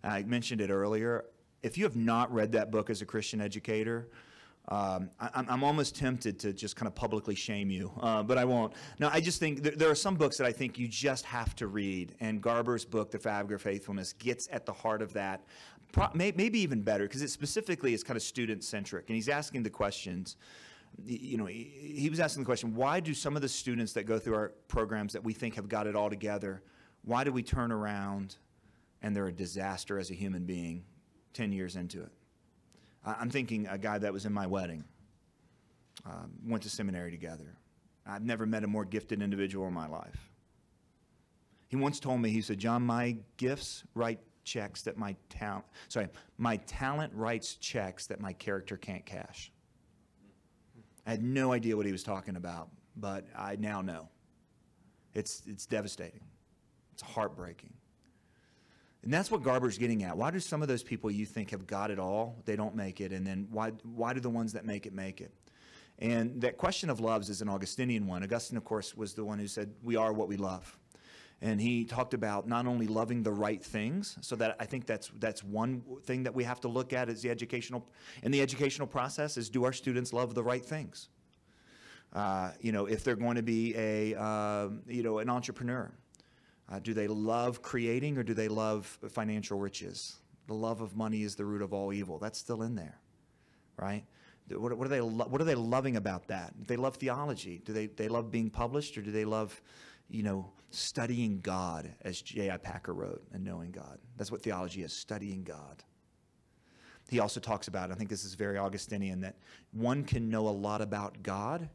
Speaker 6: I mentioned it earlier. If you have not read that book as a Christian educator, I'm almost tempted to just kind of publicly shame you, but I won't. No, I just think there are some books that I think you just have to read, and Garber's book, The Fabric of Faithfulness, gets at the heart of that. Maybe even better, because it specifically is kind of student-centric, and he's asking the questions. You know, he was asking the question, why do some of the students that go through our programs that we think have got it all together, why do we turn around and they're a disaster as a human being 10 years into it? I'm thinking a guy that was in my wedding, went to seminary together. I've never met a more gifted individual in my life. He once told me, he said, John, my gifts write checks that my talent writes checks that my character can't cash. I had no idea what he was talking about, but I now know. It's devastating. It's heartbreaking. And that's what Garber's getting at. Why do some of those people you think have got it all, they don't make it, and then why do the ones that make it? And that question of loves is an Augustinian one. Augustine, of course, was the one who said, we are what we love. And he talked about not only loving the right things, so that I think that's one thing that we have to look at in the educational process is, do our students love the right things? You know, if they're going to be an entrepreneur, do they love creating, or do they love financial riches? The love of money is the root of all evil. That's still in there, right? What are they loving about that? Do they love theology? Do they love being published, or do they love, you know, studying God, as J.I. Packer wrote, and knowing God? That's what theology is, studying God. He also talks about, I think this is very Augustinian, that one can know a lot about God,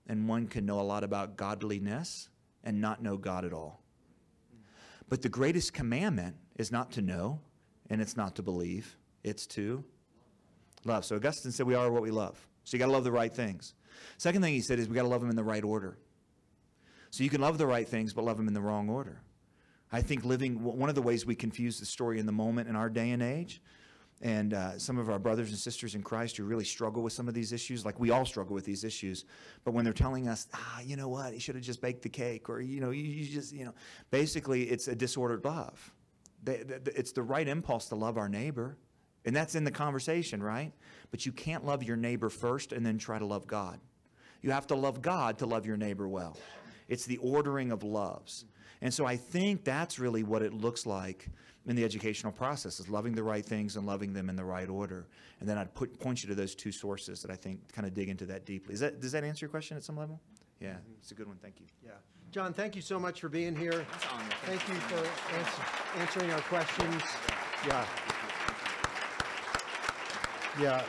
Speaker 6: and one can know a lot about godliness and not know God at all. But the greatest commandment is not to know, and it's not to believe. It's to love. So Augustine said we are what we love. So you got to love the right things. Second thing he said is we got to love them in the right order. So you can love the right things, but love them in the wrong order. I think one of the ways we confuse the story in the moment in our day and age, and some of our brothers and sisters in Christ who really struggle with some of these issues, like we all struggle with these issues, but when they're telling us, you know what, you should have just baked the cake, or, basically it's a disordered love. It's the right impulse to love our neighbor, and that's in the conversation, right? But you can't love your neighbor first and then try to love God. You have to love God to love your neighbor well. It's the ordering of loves. And so I think that's really what it looks like in the educational process, is loving the right things and loving them in the right order. And then I'd point you to those two sources that I think kind of dig into that deeply. Does that answer your question at some level? Yeah, it's a good one. Thank you.
Speaker 7: Yeah. John, thank you so much for being here. Thank you for answering our questions. Yeah. Yeah.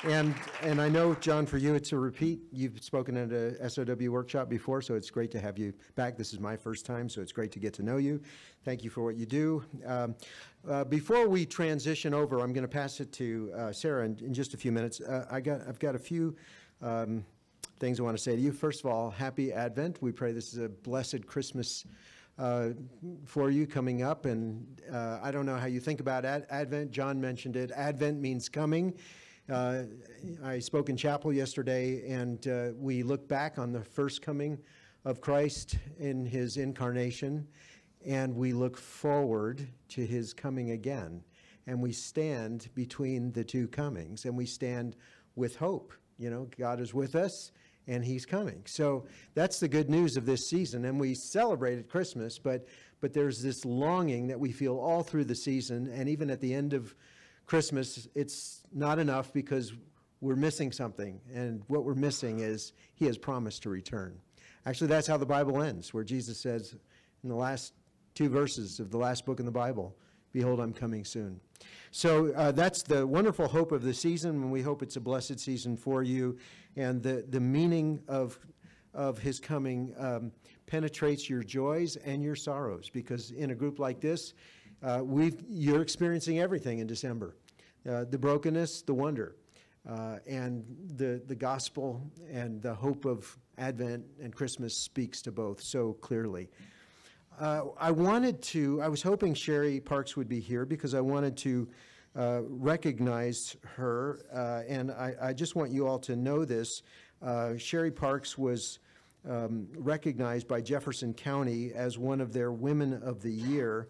Speaker 7: And I know, John, for you, it's a repeat. You've spoken at a SOW workshop before, so it's great to have you back. This is my first time, so it's great to get to know you. Thank you for what you do. Before we transition over, I'm going to pass it to Sarah in just a few minutes. I've got a few things I want to say to you. First of all, happy Advent. We pray this is a blessed Christmas for you coming up. And I don't know how you think about Advent. John mentioned it. Advent means coming. I spoke in chapel yesterday, and we look back on the first coming of Christ in his incarnation, and we look forward to his coming again. And we stand between the two comings, and we stand with hope. You know, God is with us, and he's coming. So that's the good news of this season. And we celebrated Christmas, but there's this longing that we feel all through the season, and even at the end of Christmas, it's not enough because we're missing something. And what we're missing is he has promised to return. Actually, that's how the Bible ends, where Jesus says in the last two verses of the last book in the Bible, behold, I'm coming soon. So that's the wonderful hope of the season, and we hope it's a blessed season for you. And the meaning of his coming penetrates your joys and your sorrows, because in a group like this, you're experiencing everything in December. The brokenness, the wonder, and the gospel and the hope of Advent and Christmas speaks to both so clearly. I was hoping Sherry Parks would be here because I wanted to recognize her, and I just want you all to know this. Sherry Parks was recognized by Jefferson County as one of their Women of the Year.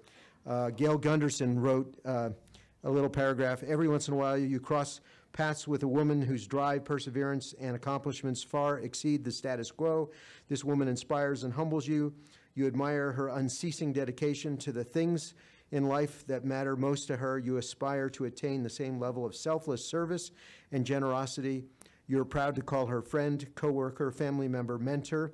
Speaker 7: Gail Gunderson wrote a little paragraph. Every once in a while you cross paths with a woman whose drive, perseverance, and accomplishments far exceed the status quo. This woman inspires and humbles you. You admire her unceasing dedication to the things in life that matter most to her. You aspire to attain the same level of selfless service and generosity. You're proud to call her friend, coworker, family member, mentor.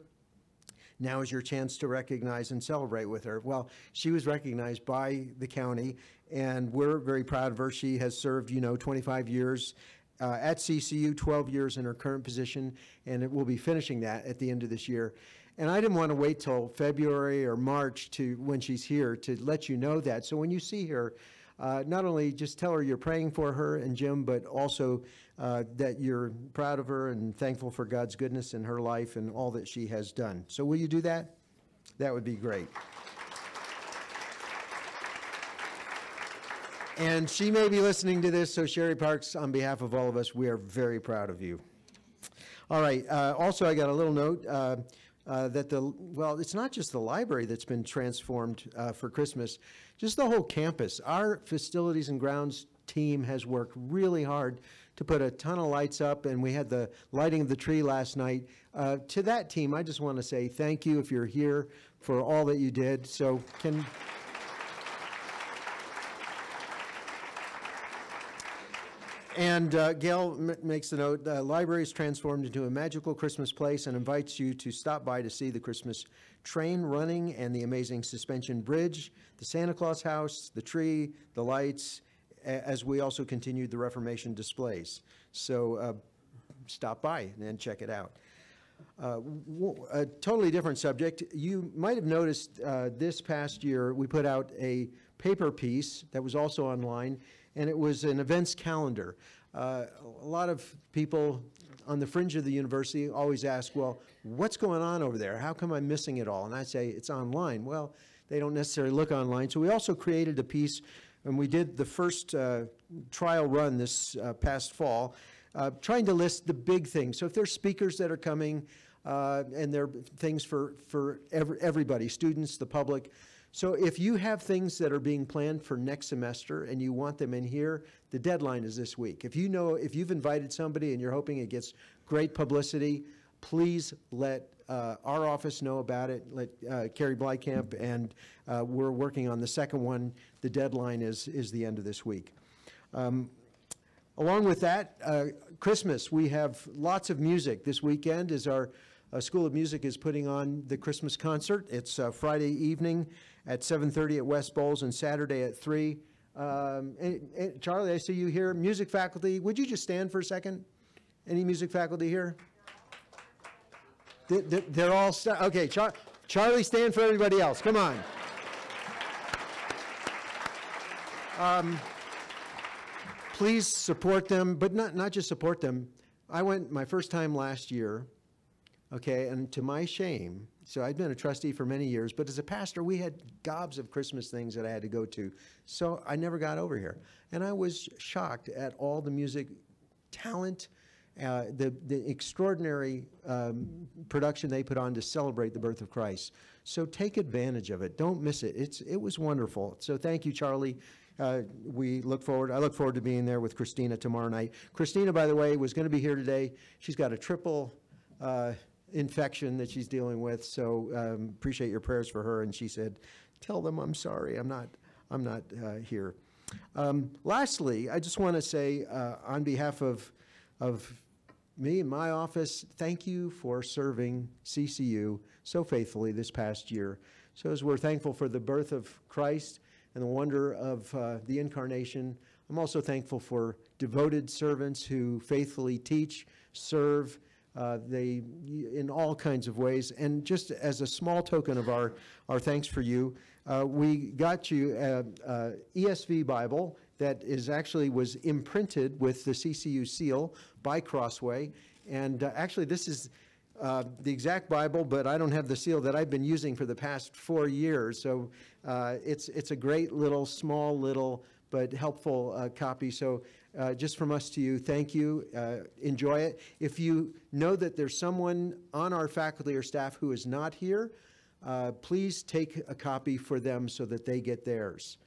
Speaker 7: Now is your chance to recognize and celebrate with her. Well, she was recognized by the county, and we're very proud of her. She has served, 25 years at CCU, 12 years in her current position, and it will be finishing that at the end of this year. And I didn't want to wait till February or March when she's here to let you know that. So when you see her, not only just tell her you're praying for her and Jim, but also that you're proud of her and thankful for God's goodness in her life and all that she has done. So will you do that? That would be great. And she may be listening to this, so Sherry Parks, on behalf of all of us, we are very proud of you. All right, also I got a little note that it's not just the library that's been transformed for Christmas, just the whole campus. Our facilities and grounds team has worked really hard to put a ton of lights up, and we had the lighting of the tree last night. To that team, I just want to say thank you if you're here for all that you did. So And Gail makes the note, the library is transformed into a magical Christmas place and invites you to stop by to see the Christmas train running and the amazing suspension bridge, the Santa Claus house, the tree, the lights, as we also continued the Reformation displays. So stop by and check it out. A totally different subject. You might have noticed this past year we put out a paper piece that was also online, and it was an events calendar. A lot of people on the fringe of the university always ask, well, what's going on over there? How come I'm missing it all? And I say, it's online. Well, they don't necessarily look online. So we also created a piece, and we did the first trial run this past fall, trying to list the big things. So if there's speakers that are coming, and there are things for everybody, students, the public. So if you have things that are being planned for next semester and you want them in here, the deadline is this week. If you've invited somebody and you're hoping it gets great publicity, please let our office know about it. Let Carrie Blykamp, and we're working on the second one. The deadline is the end of this week. Along with that, Christmas, we have lots of music. This weekend is our School of Music is putting on the Christmas concert. It's Friday evening at 7:30 at West Bowles and Saturday at 3. And Charlie, I see you here. Music faculty, would you just stand for a second? Any music faculty here? They're all, okay, Charlie, stand for everybody else. Come on. Please support them, but not just support them. I went my first time last year, okay, and to my shame, so I've been a trustee for many years, but as a pastor, we had gobs of Christmas things that I had to go to, so I never got over here. And I was shocked at all the music talent, the extraordinary production they put on to celebrate the birth of Christ. So take advantage of it. Don't miss it. It was wonderful. So thank you, Charlie. I look forward to being there with Christina tomorrow night. Christina, by the way, was going to be here today. She's got a triple infection that she's dealing with, so appreciate your prayers for her. And she said, "Tell them I'm sorry. I'm not here." Lastly, I just want to say on behalf of me and my office, thank you for serving CCU so faithfully this past year. So as we're thankful for the birth of Christ and the wonder of the incarnation, I'm also thankful for devoted servants who faithfully teach, serve, in all kinds of ways. And just as a small token of our thanks for you, we got you an ESV Bible that was imprinted with the CCU seal by Crossway. And actually, this is the exact Bible, but I don't have the seal that I've been using for the past 4 years. So it's a great little, small little, but helpful copy. So just from us to you, thank you. Enjoy it. If you know that there's someone on our faculty or staff who is not here, please take a copy for them so that they get theirs.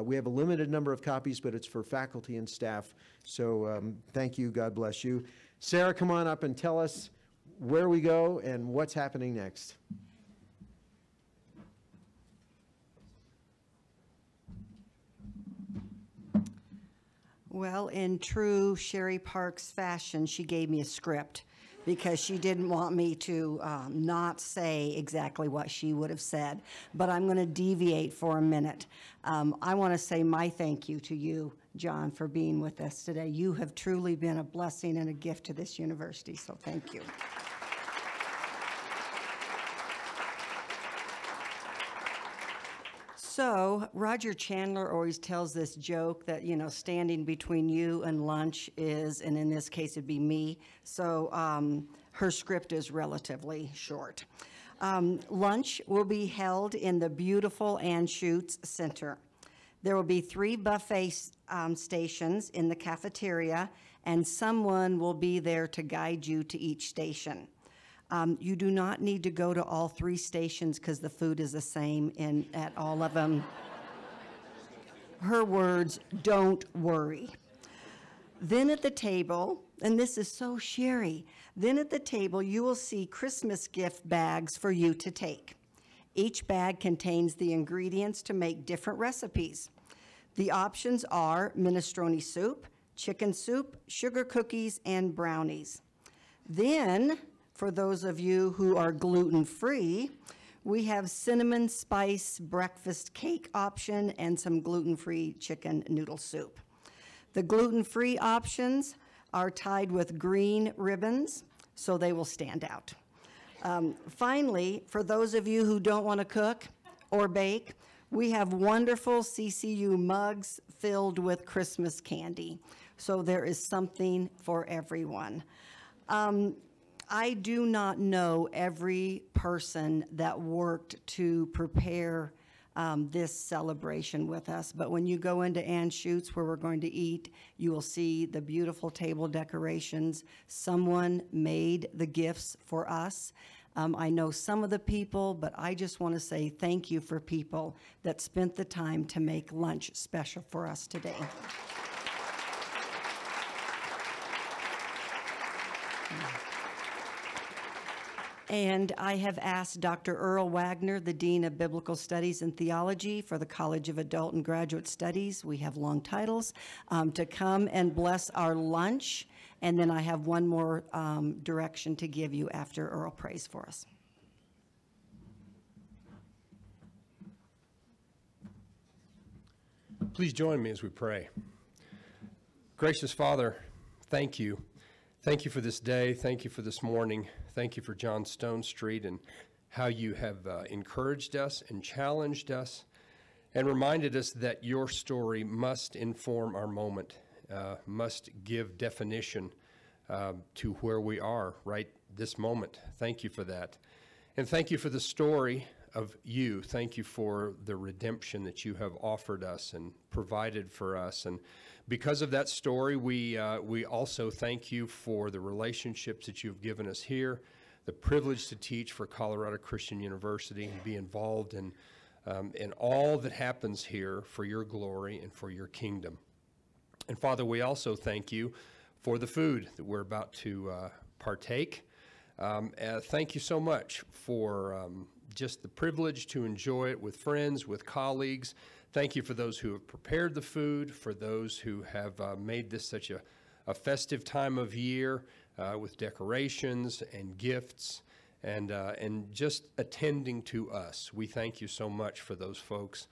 Speaker 7: We have a limited number of copies, but it's for faculty and staff. So thank you. God bless you. Sarah, come on up and tell us where we go and what's happening next.
Speaker 2: Well, in true Sherry Parks fashion, she gave me a script because she didn't want me to not say exactly what she would have said. But I'm going to deviate for a minute. I want to say my thank you to you, John, for being with us today. You have truly been a blessing and a gift to this university, so thank you. So Roger Chandler always tells this joke that, standing between you and lunch is, and in this case it'd be me, so her script is relatively short. Lunch will be held in the beautiful Anschutz Center. There will be 3 buffet stations in the cafeteria, and someone will be there to guide you to each station. You do not need to go to all 3 stations because the food is the same at all of them. Her words, don't worry. Then at the table, and this is so Sherry, then at the table you will see Christmas gift bags for you to take. Each bag contains the ingredients to make different recipes. The options are minestrone soup, chicken soup, sugar cookies, and brownies. Then, for those of you who are gluten-free, we have cinnamon spice breakfast cake option and some gluten-free chicken noodle soup. The gluten-free options are tied with green ribbons, so they will stand out. Finally, for those of you who don't want to cook or bake, we have wonderful CCU mugs filled with Christmas candy. So there is something for everyone. I do not know every person that worked to prepare this celebration with us, but when you go into Anschutz where we're going to eat, you will see the beautiful table decorations. Someone made the gifts for us. I know some of the people, but I just want to say thank you for people that spent the time to make lunch special for us today. And I have asked Dr. Earl Wagner, the Dean of Biblical Studies and Theology for the College of Adult and Graduate Studies, we have long titles, to come and bless our lunch. And then I have one more direction to give you after Earl prays for us.
Speaker 13: Please join me as we pray. Gracious Father, thank you. Thank you for this day. Thank you for this morning. Thank you for John Stone Street and how you have encouraged us and challenged us and reminded us that your story must inform our moment, must give definition to where we are right this moment. Thank you for that. And thank you for the story of you. Thank you for the redemption that you have offered us and provided for us. And because of that story, we also thank you for the relationships that you've given us here, the privilege to teach for Colorado Christian University and be involved in all that happens here for your glory and for your kingdom. And Father, we also thank you for the food that we're about to partake. Thank you so much for just the privilege to enjoy it with friends, with colleagues. Thank you for those who have prepared the food, for those who have made this such a festive time of year with decorations and gifts and just attending to us. We thank you so much for those folks.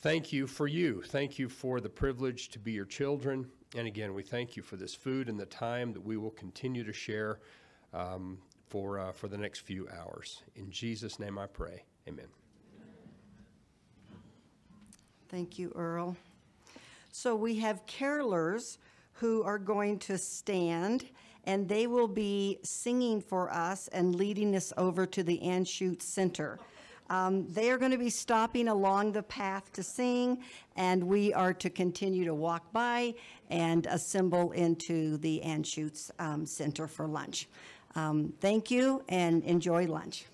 Speaker 13: Thank you for you. Thank you for the privilege to be your children. And again, we thank you for this food and the time that we will continue to share for the next few hours. In Jesus' name I pray, amen.
Speaker 2: Thank you, Earl. So we have carolers who are going to stand, and they will be singing for us and leading us over to the Anschutz Center. They are going to be stopping along the path to sing, and we are to continue to walk by and assemble into the Anschutz Center for lunch. Thank you, and enjoy lunch.